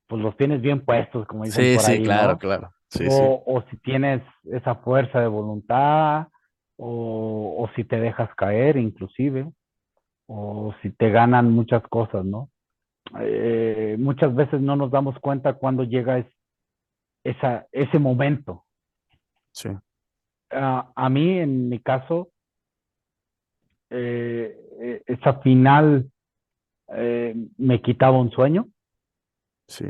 pues los tienes bien puestos, como dicen Sí, por sí, ahí, claro, ¿no? claro. Sí, sí, O si tienes esa fuerza de voluntad, o si te dejas caer inclusive, o si te ganan muchas cosas, ¿no? Muchas veces no nos damos cuenta cuando llega ese momento. sí, A mí, en mi caso, esa final me quitaba un sueño sí,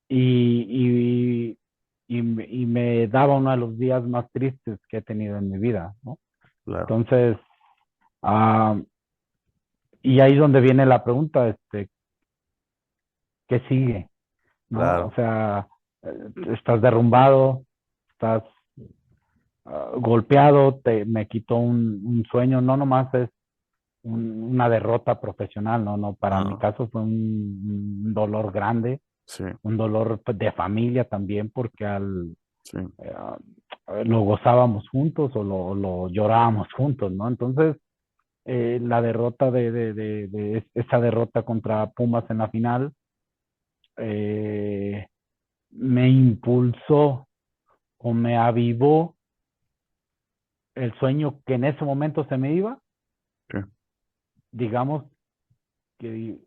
y, y me daba uno de los días más tristes que he tenido en mi vida, ¿no? claro, Entonces, ah, y ahí es donde viene la pregunta, ¿qué sigue? ¿No? O claro. sea, estás derrumbado, estás golpeado, me quitó un sueño, no nomás es una derrota profesional, no, no, para mi No, caso fue un dolor grande, sí, un dolor pues, de familia también, porque sí, lo gozábamos juntos o lo llorábamos juntos, ¿no? Entonces, la derrota esa derrota contra Pumas en la final eh, me impulsó o me avivó el sueño que en ese momento se me iba, sí. digamos que,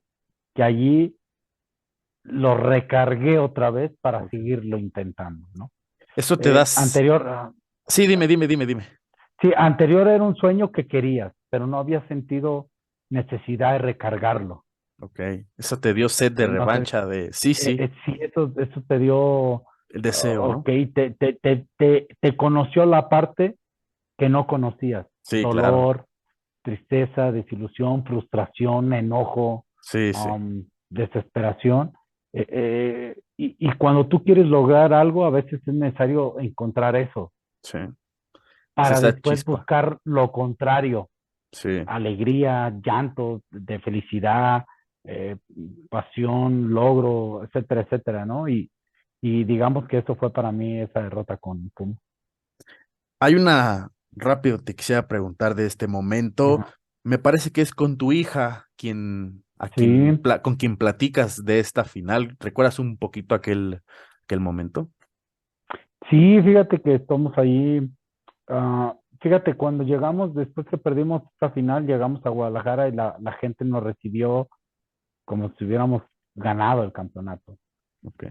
que allí lo recargué otra vez para Ok. seguirlo intentando, ¿no? Eso te das. Anterior, Sí, dime. sí, anterior era un sueño que querías, pero no había sentido necesidad de recargarlo. Ok. Eso te dio sed de No sé, revancha de. Sí, sí, sí, eso te dio, El deseo, ok, ¿no? te conoció la parte que no conocías, Sí, claro. dolor, tristeza, desilusión, frustración, enojo, Sí, sí, desesperación. Y cuando tú quieres lograr algo, a veces es necesario encontrar eso sí. Es para esa después chispa. buscar lo contrario, Sí. alegría, llanto, de felicidad, eh, pasión, logro, etcétera, etcétera, ¿no? Y digamos que eso fue para mí esa derrota con Puma. Hay una, rápido te quisiera preguntar de este momento. Ajá. Me parece que es con tu hija Sí, con quien platicas de esta final. ¿Recuerdas un poquito aquel momento? sí, fíjate que estamos ahí. Fíjate, cuando llegamos, después que perdimos esta final, llegamos a Guadalajara y la gente nos recibió como si hubiéramos ganado el campeonato. Ok,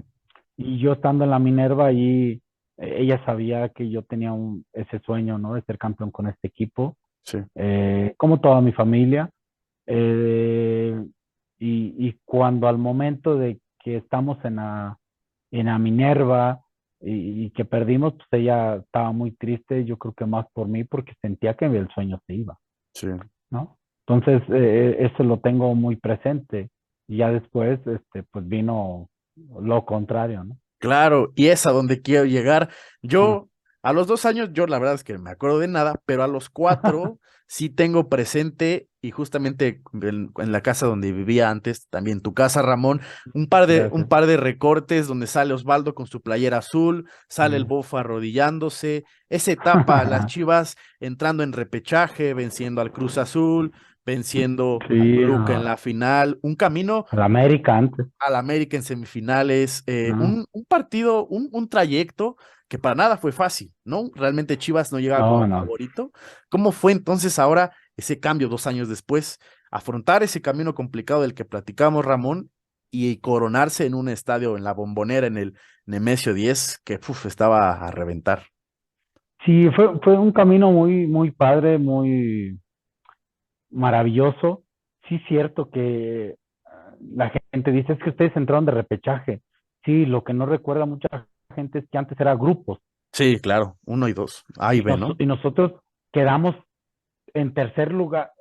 Y yo estando en la Minerva, ahí ella sabía que yo tenía ese sueño, ¿no? De ser campeón con este equipo, sí, como toda mi familia. Eh, y cuando al momento de que estamos en la Minerva y que perdimos, pues ella estaba muy triste, yo creo que más por mí, porque sentía que el sueño se iba, sí. ¿no? Entonces, eso lo tengo muy presente. Y ya después, pues vino lo contrario, ¿no? Claro, y es a donde quiero llegar. Ajá. Yo, a los 2 años, yo la verdad es que no me acuerdo de nada, pero a los 4 sí tengo presente, y justamente en la casa donde vivía antes, también tu casa, Ramón, un Gracias. par de recortes donde sale Osvaldo con su playera azul, sale el Mm. Bofo arrodillándose, esa etapa, las Chivas entrando en repechaje, venciendo al Cruz Azul, venciendo al Sí, Toluca en la final, un camino al América antes, al América en semifinales, ¿no? un partido, un trayecto que para nada fue fácil, ¿no? Realmente Chivas no llegaba como No, no. favorito. ¿Cómo fue entonces ahora ese cambio 2 años después, afrontar ese camino complicado del que platicamos, Ramón, y coronarse en un estadio en la Bombonera, en el Nemesio 10, que estaba a reventar? Sí, fue un camino muy, muy padre, muy maravilloso. Sí, cierto que la gente dice, es que ustedes entraron de repechaje. Sí, lo que no recuerda mucha gente es que antes era grupos. Sí, claro, 1 y 2, A y B, ¿no? Y nosotros quedamos en tercer lugar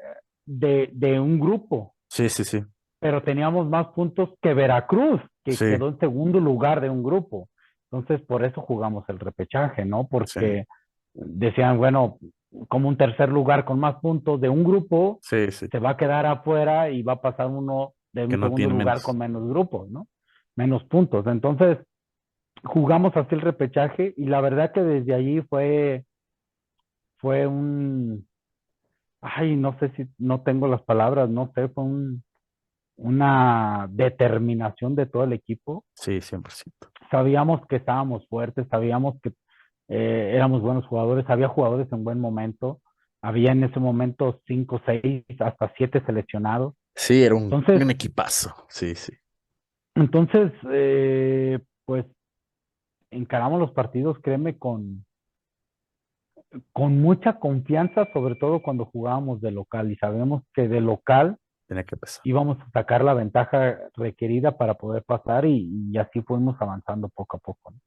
de un grupo, Sí, sí, sí, pero teníamos más puntos que Veracruz, que sí, quedó en segundo lugar de un grupo. Entonces, por eso jugamos el repechaje, ¿no? sí, Porque decían, bueno, como un tercer lugar con más puntos de un grupo, sí, sí, se va a quedar afuera y va a pasar uno de que un no segundo tiene lugar con menos. menos grupos, ¿no? Menos puntos. Entonces, jugamos así el repechaje y la verdad que desde allí fue un, ay, no sé si no tengo las palabras, no sé, fue una determinación de todo el equipo. Sí, 100%. Sabíamos que estábamos fuertes, sabíamos que éramos buenos jugadores, había jugadores en buen momento, había en ese momento 5, 6, hasta 7 seleccionados. Sí, era un, Entonces, un equipazo. Sí, sí. pues encaramos los partidos, créeme, con mucha confianza, sobre todo cuando jugábamos de local y sabemos que de local Tenía que pesar. íbamos a sacar la ventaja requerida para poder pasar y así fuimos avanzando poco a poco, ¿no?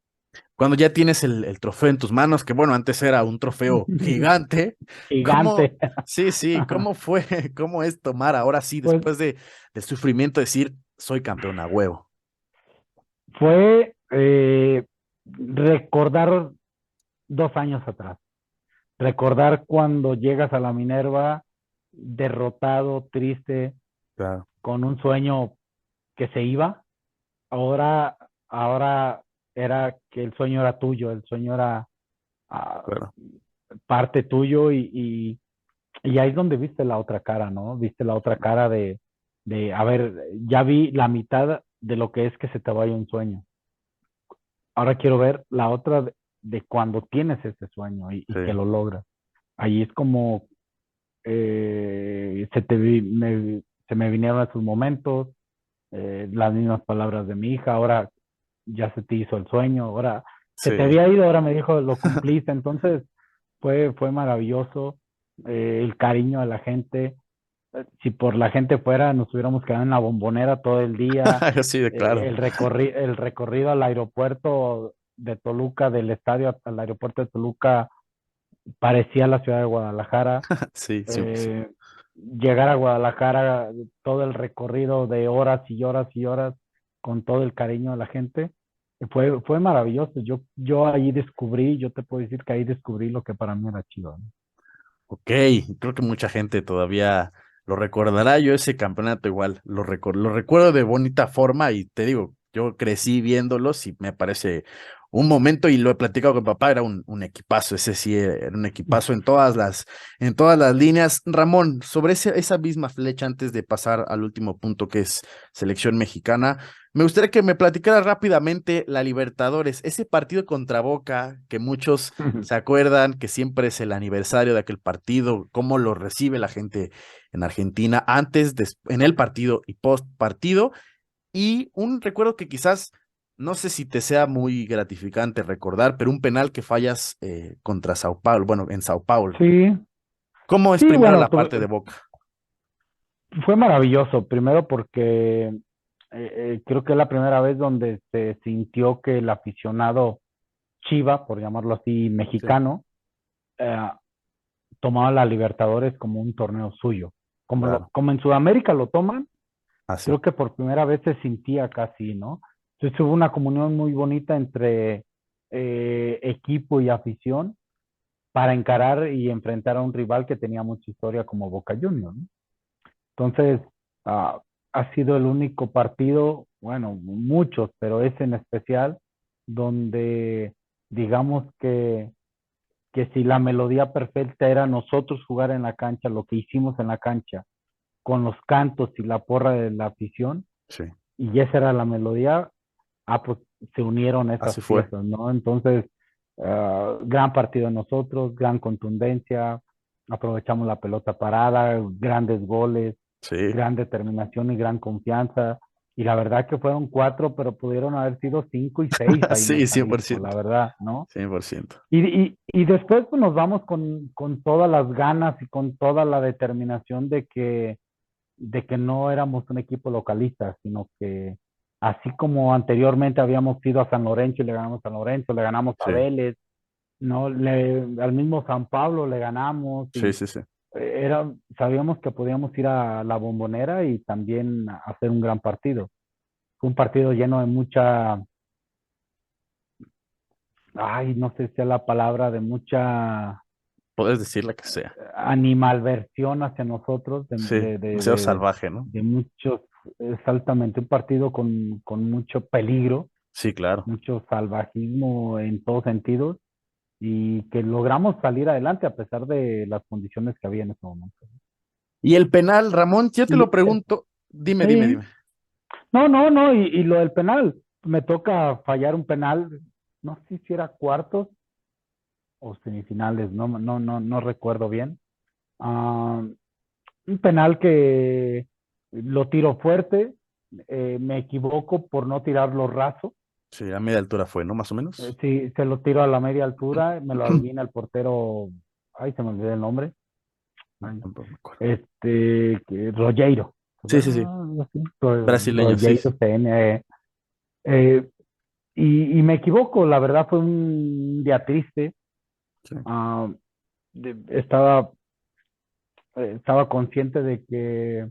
Cuando ya tienes el trofeo en tus manos, que bueno, antes era un trofeo gigante, ¿cómo? Gigante. Sí, sí, ¿cómo fue? ¿Cómo es tomar ahora sí, Pues después del sufrimiento, decir, soy campeón a huevo? fue recordar 2 años atrás, recordar cuando llegas a la Minerva derrotado, triste, Claro, con un sueño que se iba. Ahora era que el sueño era tuyo, el sueño era ah, claro. parte tuyo y ahí es donde viste la otra cara, ¿no? Viste la otra cara a ver, ya vi la mitad de lo que es que se te vaya un sueño. Ahora quiero ver la otra de cuando tienes ese sueño y Sí, que lo logras. Ahí es como se me vinieron esos momentos, las mismas palabras de mi hija, ahora ya se te hizo el sueño, ahora se te sí. había ido, ahora me dijo, lo cumpliste. Entonces fue maravilloso, el cariño de la gente. Si por la gente fuera, nos hubiéramos quedado en la Bombonera todo el día. Sí, de claro. El recorrido al aeropuerto de Toluca, del estadio al aeropuerto de Toluca, parecía la ciudad de Guadalajara. Sí, 100%. Eh, Llegar a Guadalajara, todo el recorrido de horas y horas y horas, con todo el cariño de la gente, fue maravilloso. Yo ahí descubrí, yo te puedo decir que ahí descubrí lo que para mí era Chivas, ¿no? Ok, creo que mucha gente todavía lo recordará. Yo ese campeonato igual lo recuerdo de bonita forma y te digo, yo crecí viéndolos y me parece un momento y lo he platicado con papá, era un equipazo, ese sí era un equipazo en todas las líneas. Ramón, sobre esa misma flecha antes de pasar al último punto que es selección mexicana. Me gustaría que me platicara rápidamente la Libertadores, ese partido contra Boca que muchos se acuerdan, que siempre es el aniversario de aquel partido, cómo lo recibe la gente en Argentina antes, en el partido y post partido. Y un recuerdo que quizás, no sé si te sea muy gratificante recordar, pero un penal que fallas contra Sao Paulo, bueno, en Sao Paulo. Sí, ¿Cómo es sí, primero bueno, la parte de Boca? fue maravilloso. Primero porque creo que es la primera vez donde se sintió que el aficionado Chiva, por llamarlo así, Sí, mexicano, eh, tomaba la Libertadores como un torneo suyo. claro, Como en Sudamérica lo toman, así. creo que por primera vez se sentía casi, ¿no? Entonces hubo una comunión muy bonita entre equipo y afición para encarar y enfrentar a un rival que tenía mucha historia como Boca Juniors, ¿no? Entonces, ah, ha sido el único partido, bueno, muchos, pero ese en especial, donde digamos que si la melodía perfecta era nosotros jugar en la cancha, lo que hicimos en la cancha, con los cantos y la porra de la afición, Sí, y esa era la melodía, pues se unieron esas así fue. piezas, ¿no? Entonces, gran partido de nosotros, gran contundencia, aprovechamos la pelota parada, grandes goles, Sí, gran determinación y gran confianza. Y la verdad que fueron cuatro, pero pudieron haber sido cinco y seis ahí en el sí, cien por Jalisco, la ciento, verdad, ¿no? 100%. Y después pues, nos vamos con todas las ganas y con toda la determinación de que no éramos un equipo localista, sino que así como anteriormente habíamos ido a San Lorenzo y le ganamos a San Lorenzo, le ganamos a Sí, Vélez, ¿no? Al mismo San Pablo le ganamos sí, y sí, sí. sabíamos que podíamos ir a la Bombonera y también hacer un gran partido. Fue un partido lleno de mucha, ay, no sé si es la palabra, de mucha Puedes decir la que sea. animalversión hacia nosotros, Sí, demasiado salvaje, ¿no? de muchos, exactamente, un partido con mucho peligro, Sí, claro. mucho salvajismo en todos sentidos, y que logramos salir adelante a pesar de las condiciones que había en ese momento. Y el penal, Ramón, yo te Y lo pregunto, dime, dime, sí, dime. no, y lo del penal, me toca fallar un penal, no sé si era cuartos o semifinales, no recuerdo bien. Ah, un penal que lo tiro fuerte, me equivoco por no tirarlo raso. Sí, a media altura fue, ¿no? Más o menos. Si se lo tiro a la media altura, me lo adivina el portero, ay, se me olvidó el nombre, ay, Tampoco me acuerdo. Rogeiro. Sí, sí, sí. Algo así, Brasileño, sí, sí. Rogeiro CN. Eh, y me equivoco, la verdad fue un día triste. Sí, Ah, estaba, estaba consciente de que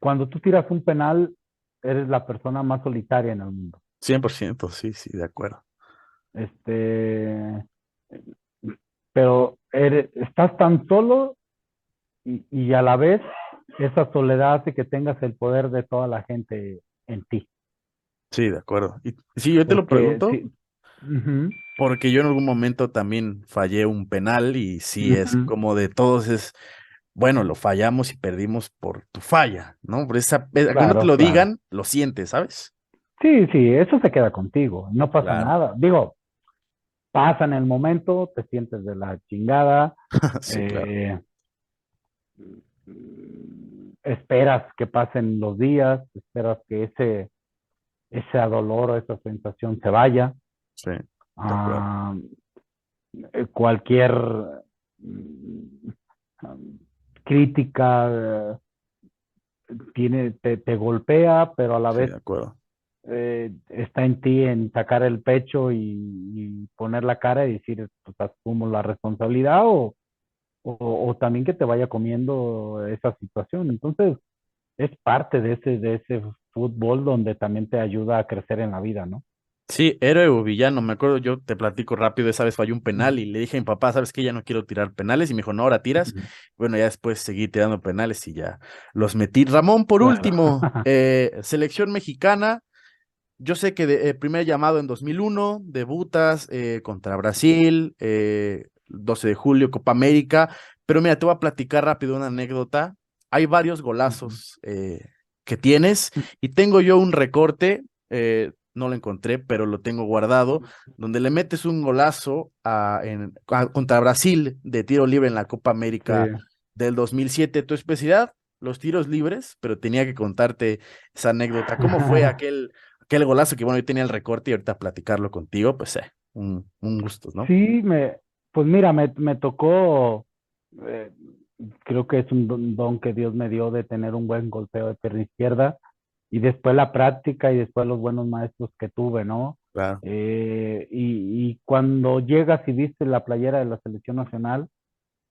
cuando tú tiras un penal, eres la persona más solitaria en el mundo. 100%, sí, sí, de acuerdo. Este, pero estás tan solo y a la vez esa soledad hace que tengas el poder de toda la gente en ti. Sí, de acuerdo. Y sí, yo te lo Porque pregunto sí, ujú, porque yo en algún momento también fallé un penal y sí, es ujú, como de todos es, bueno, lo fallamos y perdimos por tu falla, ¿no? Por aunque no te claro, lo claro. digan, lo sientes, ¿sabes? Sí, eso se queda contigo, no pasa Claro. nada. Digo, pasa en el momento, te sientes de la chingada, Sí, claro. eh, esperas que pasen los días, esperas que ese dolor o esa sensación se vaya. Sí, de acuerdo. Ah, cualquier mm, crítica te golpea, pero a la Sí, vez de acuerdo. está en ti en sacar el pecho y poner la cara y decir, pues asumo la responsabilidad o también que te vaya comiendo esa situación. Entonces, es parte de ese fútbol donde también te ayuda a crecer en la vida, ¿no? Sí, héroe o villano, me acuerdo, yo te platico rápido, esa vez falló un penal Ujú. y le dije a mi papá, ¿sabes qué? Ya no quiero tirar penales y me dijo, no, ahora tiras. Ujú. Bueno, ya después seguí tirando penales y ya los metí. Ramón, por Claro. último, selección mexicana, yo sé que primer llamado en 2001, debutas contra Brasil, 12 de julio, Copa América, pero mira, te voy a platicar rápido una anécdota. Hay varios Ujú. golazos que tienes y tengo yo un recorte, no lo encontré, pero lo tengo guardado, donde le metes un golazo contra Brasil de tiro libre en la Copa Sí. América del 2007. Tu especialidad, los tiros libres, pero tenía que contarte esa anécdota. ¿Cómo fue aquel golazo que, bueno, yo tenía el recorte y ahorita platicarlo contigo, pues un gusto, ¿no? Sí, pues mira, me tocó, eh, creo que es un don que Dios me dio de tener un buen golpeo de pierna izquierda y después la práctica y después los buenos maestros que tuve, ¿no? Claro, Y cuando llegas y viste la playera de la selección nacional,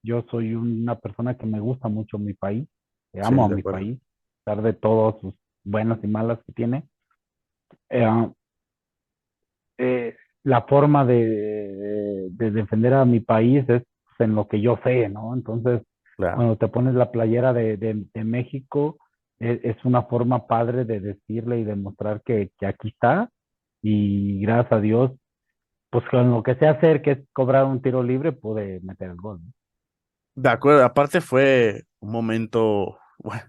yo soy una persona que me gusta mucho mi país, que sí, amo a de mi acuerdo. país, a pesar de todas sus buenas y malas que tiene. Eh, la forma de defender a mi país es en lo que yo sé, ¿no? Entonces, Claro. cuando te pones la playera de México, es una forma padre de decirle y demostrar que aquí está y gracias a Dios, pues con lo que sé hacer, que es cobrar un tiro libre, pude meter el gol, ¿no? De acuerdo, aparte fue un momento, bueno,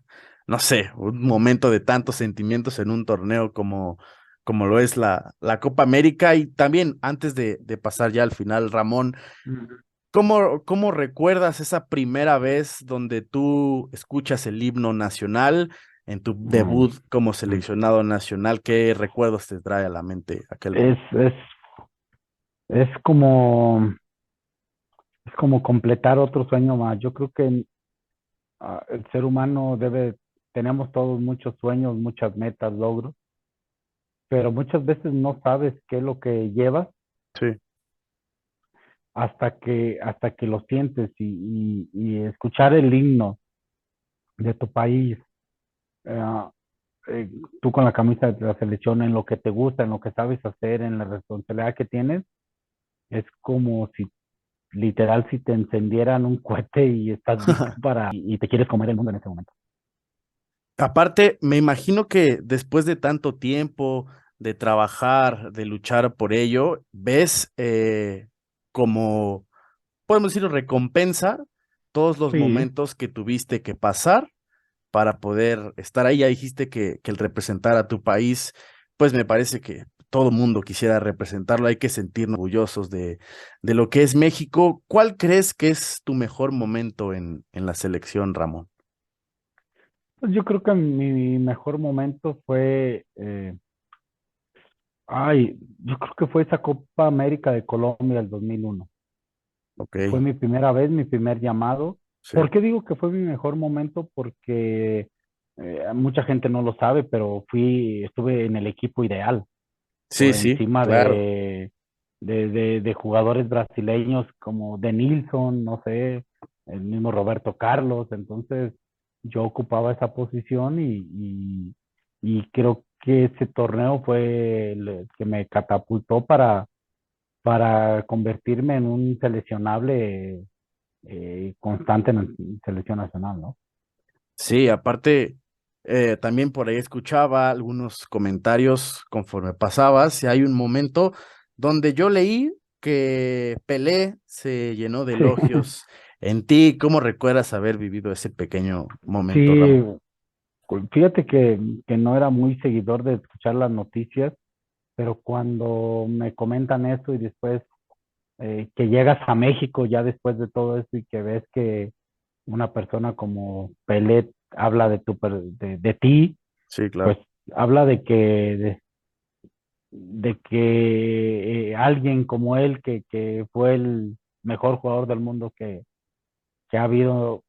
no sé, un momento de tantos sentimientos en un torneo como lo es la Copa América y también antes de pasar ya al final, Ramón, Ujú. ¿cómo recuerdas esa primera vez donde tú escuchas el himno nacional en tu Mm, debut como mm. seleccionado nacional? ¿Qué recuerdos te trae a la mente aquel Es, momento? es, es como completar otro sueño más. Yo creo que el ser humano tenemos todos muchos sueños, muchas metas, logros, pero muchas veces no sabes qué es lo que llevas Sí. hasta que lo sientes y escuchar el himno de tu país, eh, eh, tú con la camisa de la selección, en lo que te gusta, en lo que sabes hacer, en la responsabilidad que tienes, es como si literal si te encendieran un cohete y estás listo y te quieres comer el mundo en ese momento. Aparte, me imagino que después de tanto tiempo de trabajar, de luchar por ello, ves como, podemos decir, recompensa todos los Sí, momentos que tuviste que pasar para poder estar ahí. Ya dijiste que el representar a tu país, pues me parece que todo mundo quisiera representarlo. Hay que sentirnos orgullosos de lo que es México. ¿Cuál crees que es tu mejor momento en la selección, Ramón? pues yo creo que mi mejor momento fue, yo creo que fue esa Copa América de Colombia del 2001. Ok, Fue mi primera vez, mi primer llamado. sí. ¿Por qué digo que fue mi mejor momento? Porque mucha gente no lo sabe, pero estuve en el equipo ideal, Sí, por sí, encima claro. de jugadores brasileños como Denilson, no sé, el mismo Roberto Carlos. Entonces, yo ocupaba esa posición y creo que ese torneo fue el que me catapultó para convertirme en un seleccionable constante en la selección nacional, ¿no? Sí, aparte, también por ahí escuchaba algunos comentarios conforme pasabas, y hay un momento donde yo leí que Pelé se llenó de Sí, elogios en ti. ¿Cómo recuerdas haber vivido ese pequeño momento, sí, Ramón? fíjate que no era muy seguidor de escuchar las noticias, pero cuando me comentan eso y después que llegas a México ya después de todo eso y que ves que una persona como Pelé habla de ti, Sí, pues claro. habla de que alguien como él, que fue el mejor jugador del mundo que ha habido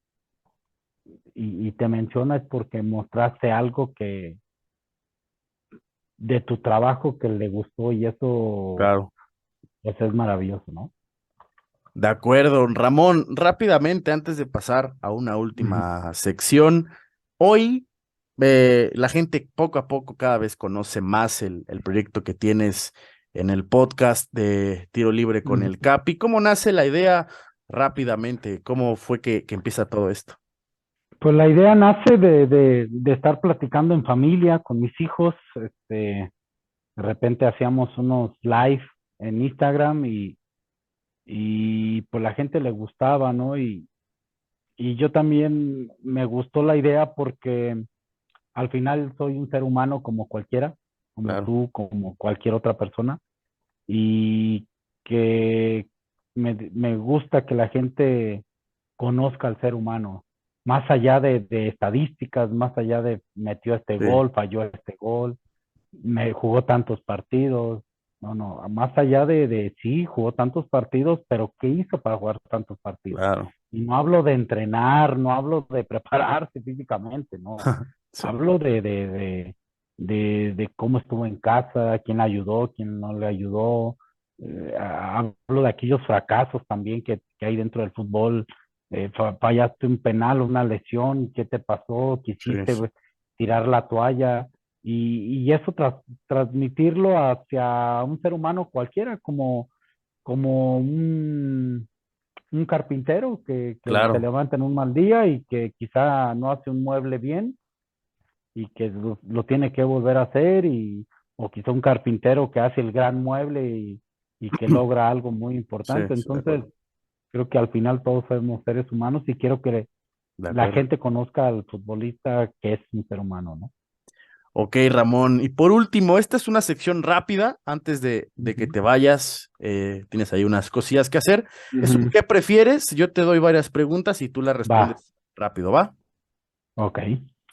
y te menciona es porque mostraste algo de tu trabajo que le gustó y eso Claro. pues es maravilloso, ¿no? De acuerdo, Ramón, rápidamente antes de pasar a una Ujú, última sección, hoy la gente poco a poco cada vez conoce más el proyecto que tienes en el podcast de Tiro Libre con ujú. el Capi. ¿Cómo nace la idea rápidamente? ¿Cómo fue que empieza todo esto? Pues la idea nace de estar platicando en familia con mis hijos. De repente hacíamos unos live en Instagram y pues la gente le gustaba, ¿no? Y yo también me gustó la idea porque al final soy un ser humano como cualquiera, como Claro, tú, como cualquier otra persona, y que me gusta que la gente conozca al ser humano, más allá de estadísticas, más allá de metió este sí, gol, falló este gol, me jugó tantos partidos, no, más allá de sí, jugó tantos partidos, pero ¿qué hizo para jugar tantos partidos? claro, Y no hablo de entrenar, no hablo de prepararse físicamente, no, sí, hablo de cómo estuvo en casa, quién le ayudó, quién no le ayudó. Hablo de aquellos fracasos también que hay dentro del fútbol. Fallaste un penal, una lesión, ¿qué te pasó? sí, ¿Quisiste tirar la toalla? Y eso transmitirlo hacia un ser humano cualquiera, como un carpintero que se claro, levanta en un mal día y que quizá no hace un mueble bien y que lo tiene que volver a hacer, o quizá un carpintero que hace el gran mueble y que logra algo muy sí, importante. sí, de Entonces, acuerdo, creo que al final todos somos seres humanos y quiero que de la acuerdo. gente conozca al futbolista que es un ser humano, ¿no? Ok, Ramón. Y por último, esta es una sección rápida antes de que Ujú. te vayas. Tienes ahí unas cosillas que hacer. Es un Ujú. ¿qué prefieres? Yo te doy varias preguntas y tú las Va, respondes rápido, ¿va? ok.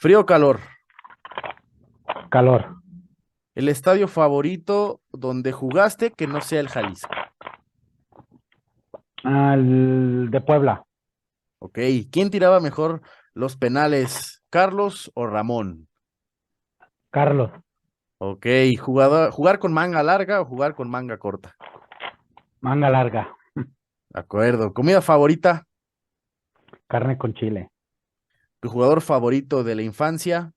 ¿Frío o calor? Calor. ¿El estadio favorito donde jugaste que no sea el Jalisco? De Puebla. Ok. ¿Quién tiraba mejor los penales? ¿Carlos o Ramón? Carlos. Ok. ¿Jugar con manga larga o jugar con manga corta? Manga larga. De acuerdo. ¿Comida favorita? Carne con chile. ¿Tu jugador favorito de la infancia?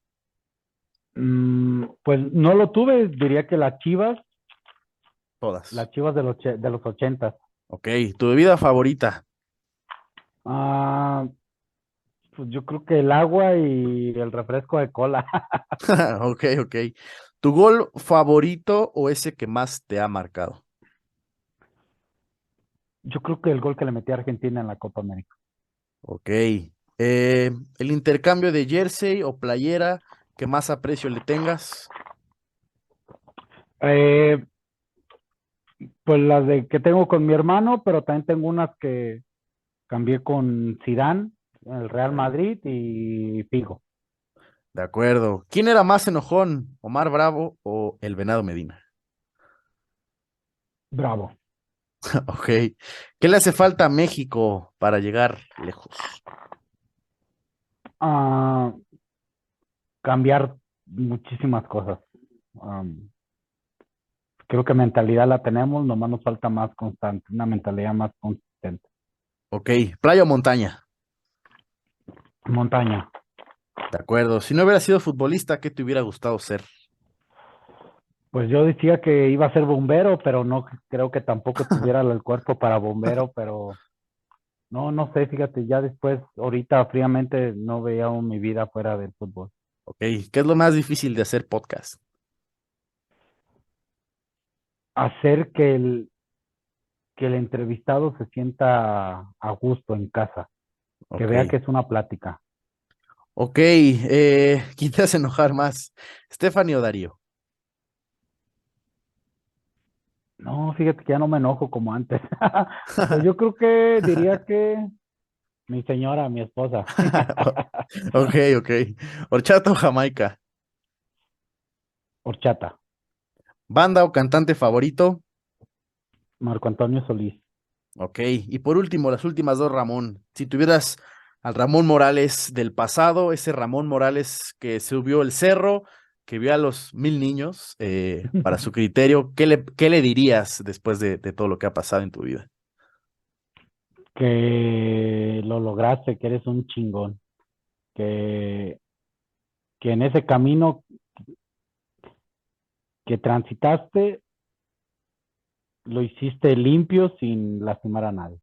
Pues no lo tuve, diría que Todas. las Chivas de los 80. Ok, tu bebida favorita. Ah, pues yo creo que el agua y el refresco de cola. Ok, ok. ¿Tu gol favorito o ese que más te ha marcado? Yo creo que el gol que le metí a Argentina en la Copa América. Ok. ¿El intercambio de jersey o playera que más aprecio le tengas? Eh, pues las de que tengo con mi hermano, pero también tengo unas que cambié con Zidane, el Real Ok, Madrid y Figo. de acuerdo. ¿Quién era más enojón, Omar Bravo o el Venado Medina? Bravo. Ok. ¿Qué le hace falta a México para llegar lejos? Ah, cambiar muchísimas cosas. Am, Creo que mentalidad la tenemos, nomás nos falta más constante, una mentalidad más consistente. Ok. ¿Playa o montaña? Montaña. De acuerdo. Si no hubiera sido futbolista, ¿qué te hubiera gustado ser? Pues yo decía que iba a ser bombero, pero no creo que tampoco tuviera el cuerpo para bombero, pero no sé, fíjate, ya después, ahorita fríamente no veía aún mi vida fuera del fútbol. Ok. ¿Qué es lo más difícil de hacer podcast? Hacer que el entrevistado se sienta a gusto en casa, que Ok. vea que es una plática. Ok. ¿Quién te hace enojar más? ¿Stephanie o Darío? No, fíjate que ya no me enojo como antes. Pues yo creo que diría que mi señora, mi esposa. Ok, ok. ¿Horchata o Jamaica? Horchata, ¿Banda o cantante favorito? Marco Antonio Solís. Ok. Y por último, las últimas dos, Ramón. Si tuvieras al Ramón Morales del pasado, ese Ramón Morales que subió el cerro, que vio a los 1000 niños, para su criterio, ¿qué le dirías después de todo lo que ha pasado en tu vida? Que lo lograste, que eres un chingón, que, que en ese camino que transitaste lo hiciste limpio sin lastimar a nadie.